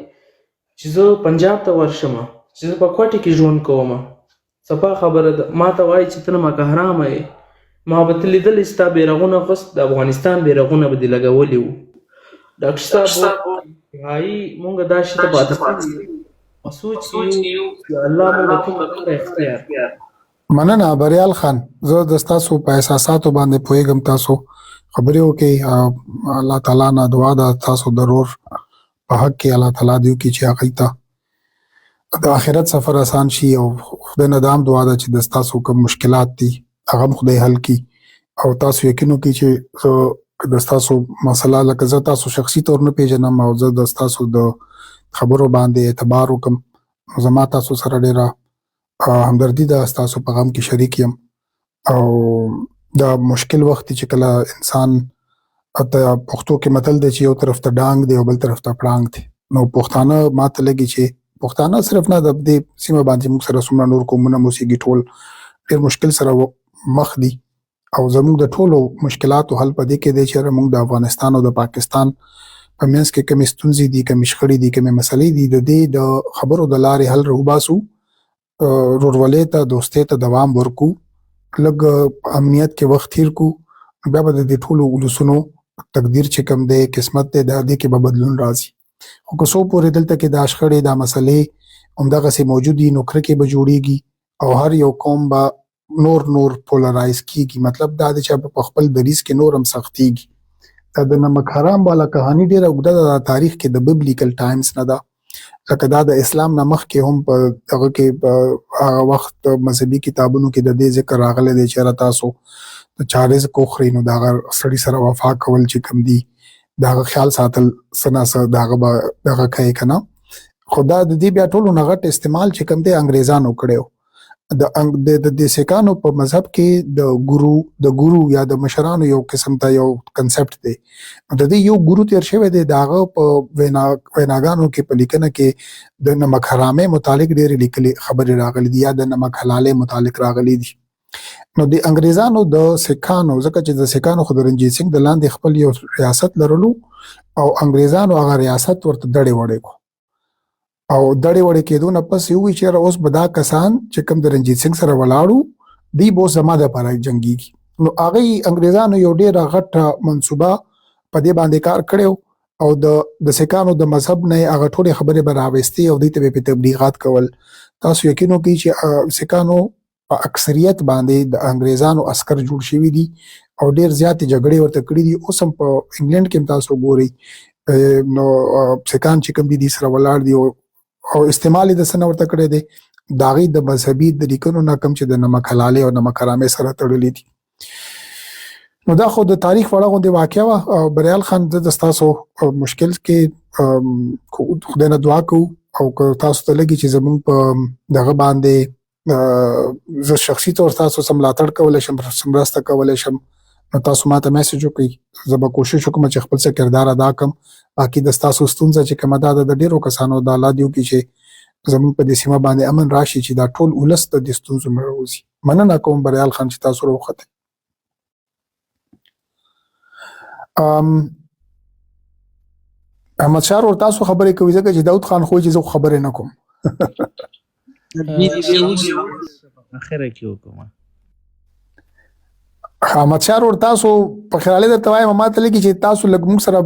چې زه پنجاب ته ورشم چې زه په کوټې کې ژوند کوم صفا خبره ده ما ته وایي چې ته نمک حرامه یې ما به ته لیدلی ستا بیرغونه غوست د افغانستان بیرغونه به دې لګولي وو ډاکټر صاحب هایي مونږ دا شي ته پاته سوچ یو چې الله مونږ کوم اختیار مننه بریال خان زه د تاسو په احساساتو باندې پوهیږم تاسو خبرې وکړئ. الله تعالی نه دعا ده تاسو ضرور په حق کې الله تعالی دې وکړي چې هغوی ته د آخرت سفر آسان شي، او خدای نه دا هم دعا ده چې د ستاسو کوم مشکلات دي هغه هم خدای حل کړي، او تاسو یقین وکړئ چې د ستاسو مسله لکه زه تاسو شخصي طور نه پیژنم او زه د ستاسو د خبرو باندې اعتبار وکم، زما تاسو سره ډېره همدردي ده، ستاسو په غم کې شریک یم. او دا مشکل وخت چې کله انسان ته پښتو کې متل دی چې یو طرف ته ډانګ دی او بل طرف ته پړانګ دی، نو پښتانه ماته لګي چې پښتانه صرف نه د دې سیمه باندې موږ سره څومره نور قومونه موسیقي ټول ډېر مشکل سره مخ دي، او زموږ د ټولو مشکلاتو حل په دې کې دی چې موږ د افغانستان او د پاکستان په منځ کې کومې ستونزې دي، کومې شخړې دي، کومې مسلې دي، د دې د خبرو د لارې حل راوباسو، ورورولۍ ته دوستۍ ته دوام ورکو، لږ امنیت کې وخت تیر کو، بیا به د دې ټولو ولسونو تقدیر چې کوم دی قسمت دی د دې کې به بدلون راځي. خو که څو پورې دلته کې دا شخړې دا مسلې همدغسې موجود دي نو کرکې به جوړېږي او هر یو قوم به نور پولرایز کیږي. مطلب دا دی چې په خپل دریځ کې نور هم سختېږي. دا د نمک حرام والا کهاني ډېره اوږده ده، تاریخ کې د ببلیکل ټایمز نه ده، لکه دا د اسلام نه مخکې هم په هغه کې په هغه وخت مذهبي کتابونو کې د دې ذکر راغلی دی چې یاره تاسو د چا رزق وخورئ نو د هغه سړي سره وفا کول چې کوم دي د هغه خیال ساتل څه نه څه د هغه به دغه کوي که نه. خو دا د دې بیا ټولو نه غټ استعمال چې کوم دی انګریزانو کړی و. د سیکانو په مذهب کې د ګورو یا د مشرانو یو قسم ته یو کنسپټ دی، د دې یو ګورو تیر شوی دی، د هغه په ویناګانو کې په لیکنه کې د نمک حرامۍ متعلق ډېرې لیکلې خبرې راغلي دي یا د نمک حلالۍ متعلق راغلي دي. نو د انګریزانو د سیکانو ځکه چې د سیکانو خو د رنجیت سنګ د لاندې خپل یو ریاست لرلو او انګریزانو هغه ریاست ورته دړې وړې کو، او دړې وړې کېدو نه پس یو وی چې اوس به دا کسان چې کوم د رنجیت سنګ سره ولاړو دی به زما دپاره جنګېږي. نو هغوی انګریزانو یو ډېره غټه منصوبه په دې باندې کار کړی او د سیکانو د مذهب نه هغه ټولې خبرې به راوستې او دوی ته به یې تبلیغات کول. تاسو یقین وکړئ چې سیکانو په اکثریت باندې د انګریزانو عسکر جوړ شوي دي او ډېر زیاتې جګړې ورته کړي دي. اوس هم په انګلینډ کې هم تاسو ګورئ نو سیکان چې کوم دي سره ولاړ دي او استعمال یې د څه نه ورته کړی دی، د هغوی د مذهبي د لیکنو نه کوم چې د نمک حلالۍ او نمک حرامۍ سره تړلي دي. نو دا خو د تاریخ وړه غوندې واقعه وه. او بریال خان زه د ستاسو مشکل کې خدای نه دعا کوو او که تاسو ته لګي چې زموږ په دغه باندې زه شخصي طور تاسو سره ملاتړ کولی شم، مرسته کولی شم، نو تاسو ما ته میسج وکړئ، زه به کوشش وکړم چې خپل څه کردار ادا کړم. باقي د ستاسو ستونزه چې کومه ده د ډېرو کسانو د الله دې وکړي چې زموږ په دې سیمه باندې امن راشي چې دا ټول ولس د دې ستونزو نه راوځي. مننه کوم بریال خان چې تاسو راوختئ. احمد شاه ورور تاسو خبرې کوئ ځکه چې داود خان خو چې زه خبرې نه کوم. اخره کې وکړم احمد شاه ورور تاسو په خیالي درته وایم ما ته لګي چې تاسو لږ موږ سره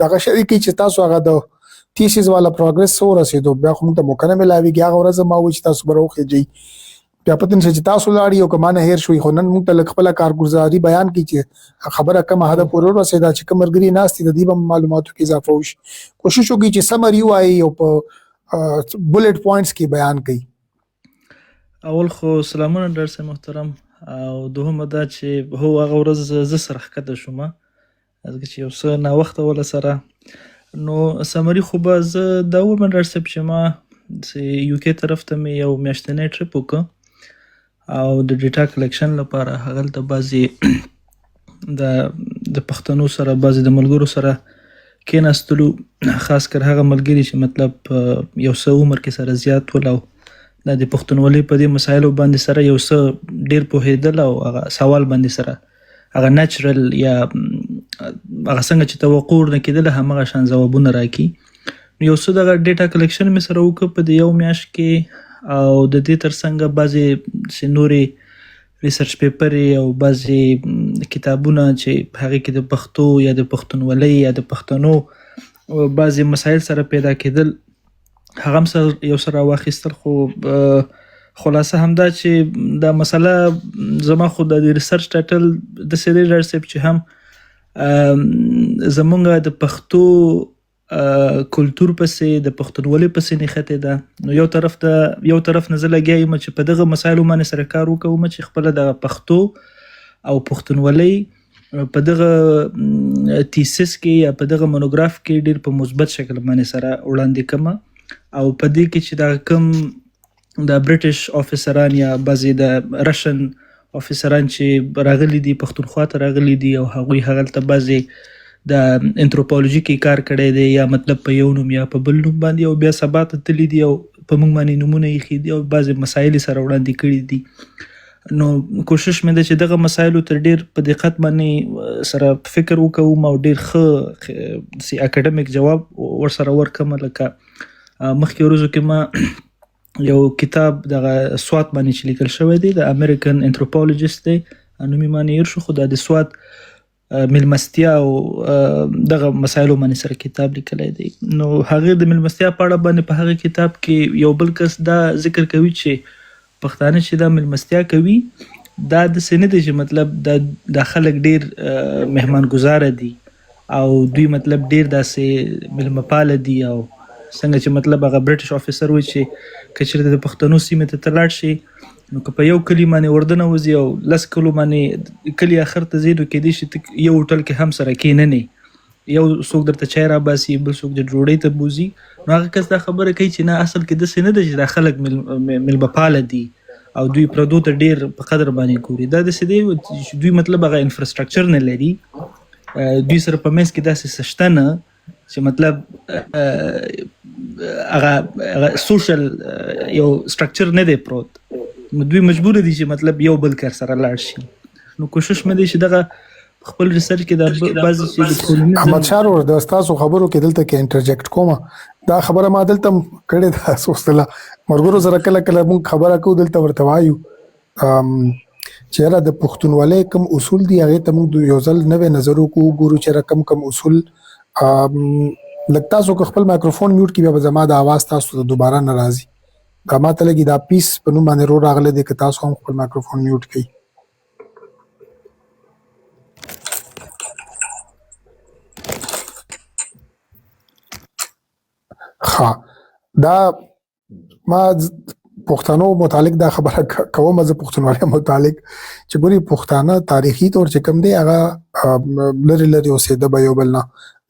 دغه شریکي چې تاسو هغه د تیسیس والا پروګرس څه ورسېدو بیا خو موږ ته موقع نه میلاویږي. هغه ورځ ما وویل چې تاسو به راوخېږئ، بیا پته نشته چې تاسو لاړئ او که ما نه هېر شوئ. خو نن موږ ته لږ خپله کارګزاري بیان کړي چې خبره کومه حده پورې ورسېده چې کوم ملګري ناست دي د دې به معلوماتو کې اضافه وشي. کوشش وکړئ چې سمري ووایئ او په بولټ پوینټس کې بیان کړئ. اول خو سلامونه ډاکټر صاحب محترم، او دوهمه دا چې هو هغه ورځ زه سره ښکته شوم ځکه چې یو څه ناوخته وله سره. نو سمري خو به زه دا ووایم ډاکټر صاحب چې ما یو کې طرف ته مې یو میاشتنی ټریپ وکړه او د ډیټا کلیکشن لپاره هغلته بعضې د پښتنو سره بعضې د ملګرو سره کېناستلو، خاص کر هغه ملګري چې مطلب یو څه عمر کې سره زیات ول او د پښتونولۍ په دې مسایلو باندې سره یو څه ډېر پوهېدل او هغه سوال باندې سره هغه نیچرل یا هغه څنګه چې توقع ورنه کېدله همغه شان ځوابونه راکړي. نو یو څه دغه ډیټا کلیکشن مې سره وکړه په دې یو میاشت کې، او د دې تر څنګ بعضې نورې ریسرچ پیپرې او بعضې کتابونه چې هغې کې د پښتو یا د پښتونولۍ یا د پښتنو بعضې مسایل سره پیدا کېدل هغه هم سره یو سره واخیستل. خو خلاصه همدا چې دا مسله زما خو د ریسرچ ټایټل داسې دی ډاکټر صاحب چې هم زمونږ د پښتو کلتور پسې د پښتونولۍ پسې نښتې ده. نو یو طرف نه زه لګیا یم چې په دغه مسایلو باندې سره کار وکوم چې خپله د پښتو او پښتونولۍ په دغه تیسس کې یا په دغه مونوګراف کې ډېر په مثبت شکل باندې سره وړاندې کړم. او په دې کې چې دا کوم د برټش افیسران یا بعضې د رشن افیسران چې راغلي دي پښتونخوا ته راغلي دي او هغوی هغلته بعضې د انتروپولوژي کې کار کړی دی یا مطلب په یو نوم یا په بل نوم باندې او بیا سبا ته تللي دي او په موږ باندې نومونه ایښي دي او بعضې مسایل یې سره وړاندې کړي دي. نو کوشش مې ده چې دغه مسایلو ته ډېر په دقت باندې سره فکر وکوم او ډېر ښه سي اکاډمیک جواب ورسره ورکړم. لکه مخکې ورځو کې ما یو کتاب دغه سوات باندې چې لیکل شوی دی د امریکن انتروپولوژیست دی نوم یې معنی هیر شو خو دا د سوات ملمستیا او دغه مسایلو باندې سره کتاب لیکلی دی. نو هغې د ملمستیا په اړه باندې په هغه کتاب کې یو بل کس دا ذکر کوي چې پښتانه چې دا ملمستیا کوي دا داسې نه دی چې مطلب دا خلک ډېر مهمان ګزاره دي او دوی مطلب ډېر داسې مېلمه پاله دي او څنګه چې مطلب هغه برټش افیسر وایي چې که چېرته د پښتنو سیمې ته ته لاړ شي نو که په یو کلي باندې وردنه وځي او 10 کلو باندې کلي اخر ته ځي نو کیدای شي ته یو هوټل کې هم سره کښېننې یو څوک درته چای راباسي بل څوک د ډوډۍ ته بوځي. نو هغه کس دا خبره کوي چې نه اصل کې داسې نه ده چې دا خلک مېلمه پاله دي او دوی پردو ته ډېر په قدر باندې ګوري. دا داسې دی چې دوی مطلب هغه انفراسټرکچر نه لري دوی سره په منځ کې داسې څه شته نه چې مطلب هغه سوشل یو سټرکچر نه دی پروت. نو دوی مجبور دي چې مطلب یو بل کار سره لاړ شي. نو کوشش مې دی چې دغه خپل ریسرچ کې د بعضې چې احمد شاه ورور د ستاسو خبرو کې دلته کې انټرجیکټ کوم دا خبره ما دلته کړې ده سوستله مرګورو سره کله کله موږ خبره کوو دلته ورته وایو چې یاره د پښتونولۍ کوم اصول دي هغې ته موږ یو ځل نوی نظر وکړو ګورو چې کم اصول لږ تاسو که خپل مایکروفون میوټ کړي بیا به زما د اواز تاسو ته دوباره نه راځي. دا ماته لګي دا پیس په نوم باندې رو راغلی دی که تاسو هم خپل مایکروفون میوټ کړئ. ښه دا ما پښتنو متعلق دا خبره کوم زه پښتونولۍ متعلق چې ګوري پښتانه تاریخي طور چې کوم دی هغه لرې لرې اوسېده به یو بل نه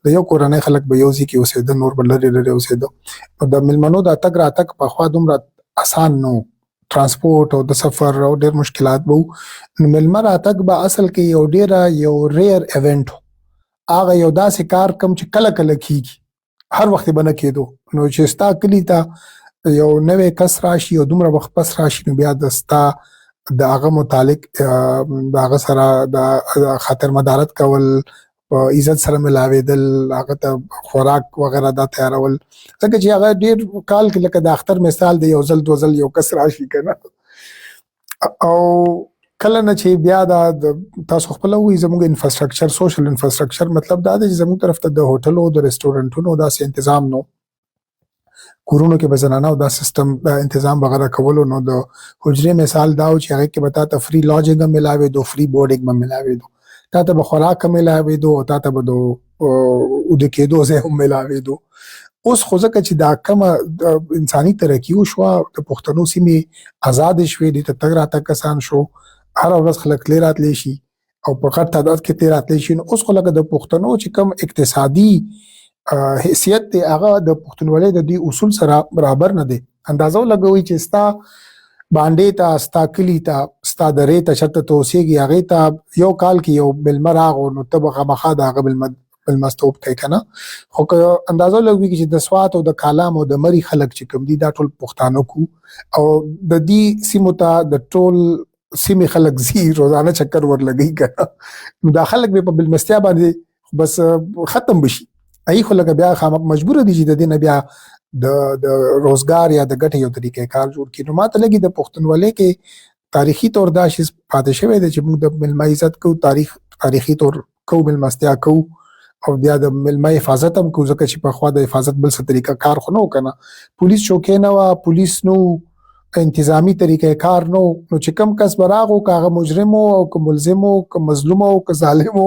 د یو کورنۍ خلک به یو ځای کې اوسېده نور به لرې لرې اوسېده. نو د میلمنو د تګ راتګ پخوا دومره اسان نو ترانسپورټ او د سفر او ډېر مشکلات به وو. نو میلمه راتګ به اصل کې یو ریئر ایونټ و هغه یو داسې کار کوم چې کله کله کېږي هر وخت به نه کېدو. نو چې ستا کلي ته یو نوی کس راشي او دومره وخت پس راشي نو بیا د ستا د هغه متعلق د هغه سره د خاطر مدارت کول په عزت سره ملاوېدل هغه ته خوراک وغیره دا تیارول ځکه چې هغه ډېر کال کې لکه د اختر مثال دی یو ځل دو ځل یو کس راشي که نه او کله نه چې بیا دا تاسو خپله ووایي زموږ انفراسټرکچر سوشل انفراسټرکچر مطلب دا دی چې زموږ طرف ته د هوټلو د رسټورنټونو داسې تنظام نو کورونو کې به زنانه او دا سیستم دا تنظام وغیره کولو نو د حجرې مثال دا و چې هغې کې به تا ته فری لاجنګ هم ملاوېدو فری بورډنګ به ملاوېدو تا ته به خوراک هم ملاوېدو او تا ته به د اوده کېدو ځای هم ملاوېدو. اوس خو ځکه چې دا کومه انساني ترقي وشوه د پښتنو سیمې ازادې شوې دې ته تګ راتګ اسان شو هره ورځ خلک تللی راتلی شي او په غټ تعداد کې تللی راتلی شي. نو اوس خو لکه د پښتنو چې کوم اقتصادي حیثیت دی هغه د پښتونولۍ د دې اصول سره برابر نه دی. اندازه ولګوئ چې ستا باندې ته ستا کلي ته ستا درې ته چېرته ته اوسېږي هغې ته یو کال کې یو مېلمه راغو نو ته به خامخا د هغه مېلمستوب کوې که نه. خو که اندازه ولګوي چې د سوات او د کالام او د مري خلک چې کوم دي دا ټول پښتانه کو او د دې سیمو ته د ټول سیمې خلک ځي روزانه چکر ورلګوي که نه نو دا خلک به په مېلمستیا باندې بس ختم بشي. ای خو لکه بیا خامخا مجبوره دي چې د دې نه بیا د روزګار یا د ګټې یو طریقې کار جوړ کړي. نو ماته لګي د پښتونولۍ کې تاریخي طور دا شی پاتې شوی دی چې موږ د میلمه عزت کوو تاریخي طور کوو میلمستیا کوو او بیا د میلمه حفاظت هم کوو ځکه چې پخوا د حفاظت بل څه طریقه کار خو نه و که نه پولیس چوکۍ نه وه پولیس نو انتظامی طریقې کار نو چې کم کس براغو کاغه مجرم او که ملزم او که مظلوم او که ظالم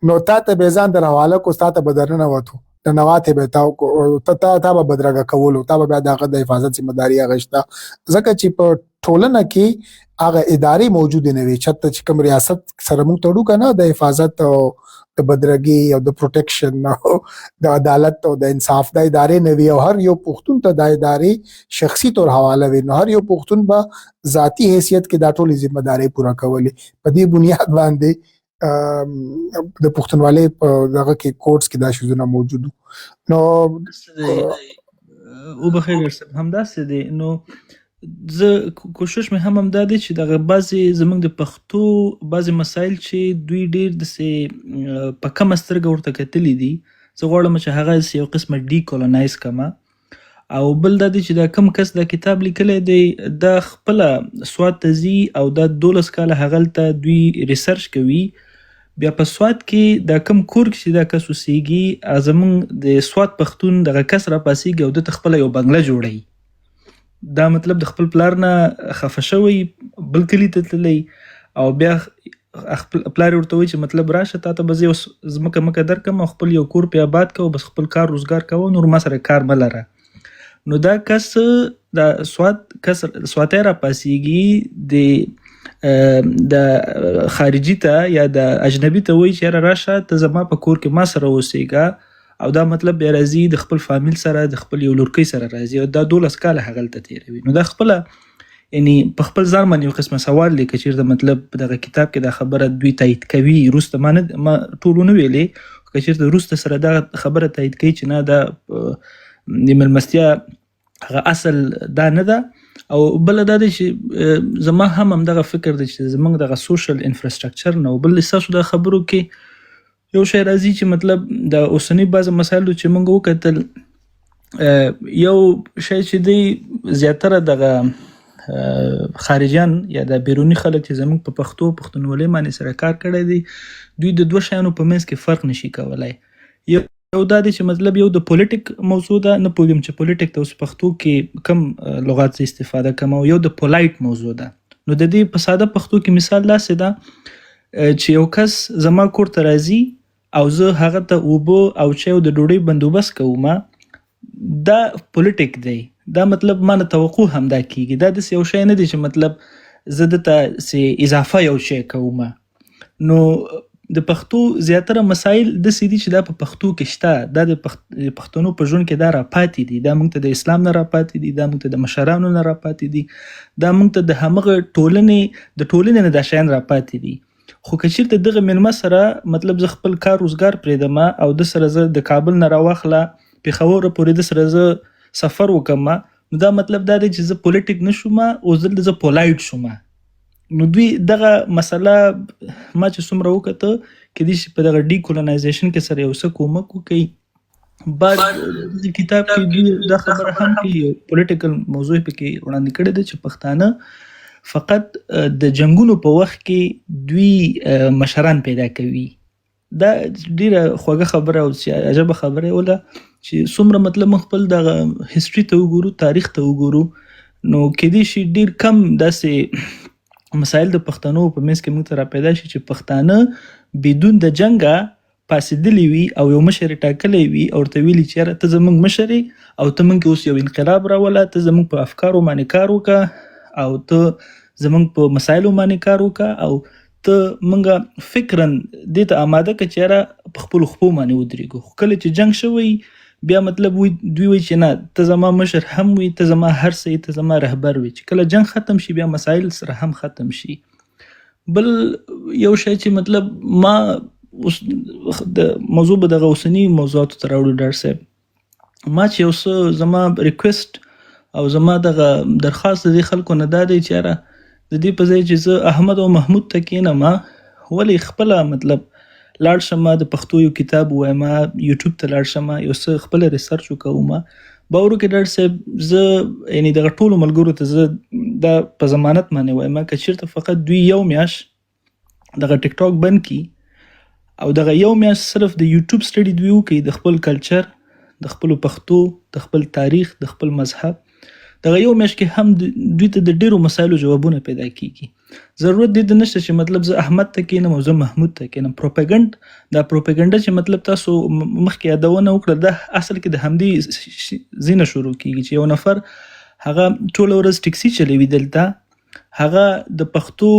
نو تا ته به ځان در حواله کو تا ته بدرنه وته د نواته به تاو کو تا به بدرګه کول تا به دغه د حفاظت ذمہ داری غشتا ځکه چې په ټولنه کې هغه ادارې موجود نه وي چې کوم ریاست سره موږ تړو کنه د حفاظت او د بدرګي او د پروټیکشن او د عدالت او د انصاف د ادارې نه وي او هر یو پښتون ته د ادارې شخصي تور حواله وي نو هر یو پښتون به ذاتی حیثیت کې دا ټولې ذمہ داری پوره کولې په دې بنیاد باندې د پښتونوالۍ په دغه کې کورټس کې دا شیزونه موجود نو او بخیر صاحب همداسې دی نو زه کوشش مې هم همدا دی چې دغه بعضې زموږ د پښتو بعضې مسایل چې دوی ډېر داسې په کمه سترګه ورته کتلي دي زه غواړم چې هغه یو قسمه ډیکولونایز کمه او بل دا دی چې دا کم کس دا کتاب لیکلی دی دا خپله سوات ته ځي او دا 12 کاله هغلته دوی ریسرچ کوي بیا په سوات کې دا کم کور کې چې دا کس اوسیږي زموږ د سوات پښتون دغه کس راپاسیږي او دته خپله یو بنګله جوړوي دا مطلب د خپل پلار نه خفه شوی بل کلي ته تللی او بیا خپل پلار ورته وایي چې مطلب راشه تا ته به زه اوس ځمکه مکه درکړم او خپل یو کور پې آباد کوه بس خپل کار روزګار کوه نور ما سره کار مه لره نو دا کس دا سواتی راپاسیږي د خارجي ته یا د اجنبي ته وایي چې یاره راشه ته زما په کور کې ما سره اوسېږه او دا مطلب بیا راځي د خپل فامیل سره د خپل یو لورکۍ سره راځي او دا 12 کاله هغلته تېروي نو دا خپله یعنی په خپل ځان باندې یو قسمه سوال دی که چېرته مطلب په دغه کتاب کې دا خبره دوی تایید کوي وروسته ما ټول ونه ویلې که چېرته وروسته سره دغه خبره تایید کوي چې نه دا د مېلمستیا هغه اصل دا نه ده او بله دا دی چې زما هم همدغه فکر دی چې زموږ دغه سوشل انفراسترکچر نه او بل ستاسو د خبرو کې یو شی راځي چې مطلب د اوسني بعضې مسایلو چې موږ وکتل یو شی چې دی زیاتره دغه خارجیان یا د بیروني خلک چې زموږ په پښتو پښتونولۍ باندې سره کار کړی دی دوی د دوه شیانو په منځ کې فرق نشي کولی یو دا دی چې مطلب یو د پولیټیک موضوع ده نه پوهېږم چې پولیټیک ته اوس پښتو کې کم لغات استفاده کوم او یو د پولایټ موضوع ده نو د دې په ساده پښتو کې مثال داسې ده چې یو کس زما کور ته راځي او زه هغه ته اوبه او چای او د ډوډۍ بندوبست کوم دا پولیټیک دی دا مطلب ما نه توقع همدا کیږي دا داسې یو شی نه دی چې مطلب زه دته سې اضافه یو شی کوم نو د پښتو زیاتره مسایل داسې دي چې دا په پښتو کې شته دا د پښتنو په ژوند کې دا راپاتې دي دا موږ ته د اسلام نه راپاتې دي دا موږ ته د مشرانو نه راپاتې دي دا موږ ته د همغه ټولنې نه دا شیان راپاتې دي خو که چېرته دغه مېلمه سره مطلب زه خپل کار روزګار پرېږدم او د سره زه د کابل نه راواخله پېښوره پورې د سره زه سفر وکړم نو دا مطلب دا دی چې زه پولیټیک نه شوم او دلته زه پولایټ شوم نو دوی دغه مسله ما چې څومره وکته کېدای شي په دغه ډیکولونایزیشن کې سره یو څه کومک وکړي بعد کتاب کې دوی دا خبره هم کوي پولیټیکل موضوع پکې وړاندې کړی دی چې پښتانه فقط د جنگونو په وخت کې دوی مشران پیدا کوي دا ډیره خوږه خبره او عجبه خبره ولا چې څومره مطلب خپل د هیستوري ته وګورو تاریخ ته وګورو نو کېدای شي ډیر کم داسې مسایل د پښتنو په منځ کې موږ ته را پیدا شي چې پښتانه بدون د جنګه پاسېدلی وي او یو مشر ټاکلی وي او ورته ویلي چې یاره ته زموږ مشر او ته موږ اوس یو انقلاب راوله ته زموږ په افکارو باندې کار وکړه او ته زموږ په مسایلو باندې کار وکړه او ته موږ فکراً دې ته آماده کړه چې یاره په خپلو خپو باندې ودرېږو خو کله چې جنګ شوی بیا مطلب دوی وایي چې نه ته زما مشر هم وي ته زما هر څه ته زما رهبر وي چې کله جنګ ختم شي بیا مسایل سره هم ختم شي بل یو شی چې مطلب ما اوس د موضوع به دغه اوسني موضوعاتو ته راوړو ډاکټر صاحب ما چې یو څه زما ریکویسټ او زما دغه درخواست د دې خلکو نه دا دی چې یاره د دې په ځای چې زه احمد او محمود ته کښېنم ولې خپله مطلب لاړ شم د پښتو یو کتاب ووایم یوټیوب ته لاړ شم یو څه خپله ریسرچ وکوم باور وکړئ ډاکټر صاحب زه یعنې دغه ټولو ملګرو ته زه دا په ضمانت باندې وایم که چېرته فقط دوی یو میاشت دغه ټیک ټاک بند کړي او دغه یو میاشت صرف د یوټیوب سټډي دوی وکړي د خپل کلچر د خپلو پښتو د خپل تاریخ د خپل مذهب دغه یو میاشت کې هم دوی ته د ډیرو مسایلو جوابونه پیدا کیږي. ضرورت دې ته نشته چې مطلب زه احمد ته کینم او زه محمود ته کینم. دا پروپاګاندا چې مطلب تاسو مخکې یادونه وکړه د اصل کې د همدې زینه شروع کیږي چې یو نفر هغه ټول ورځ ټکسي چلوي دلته، هغه د پښتو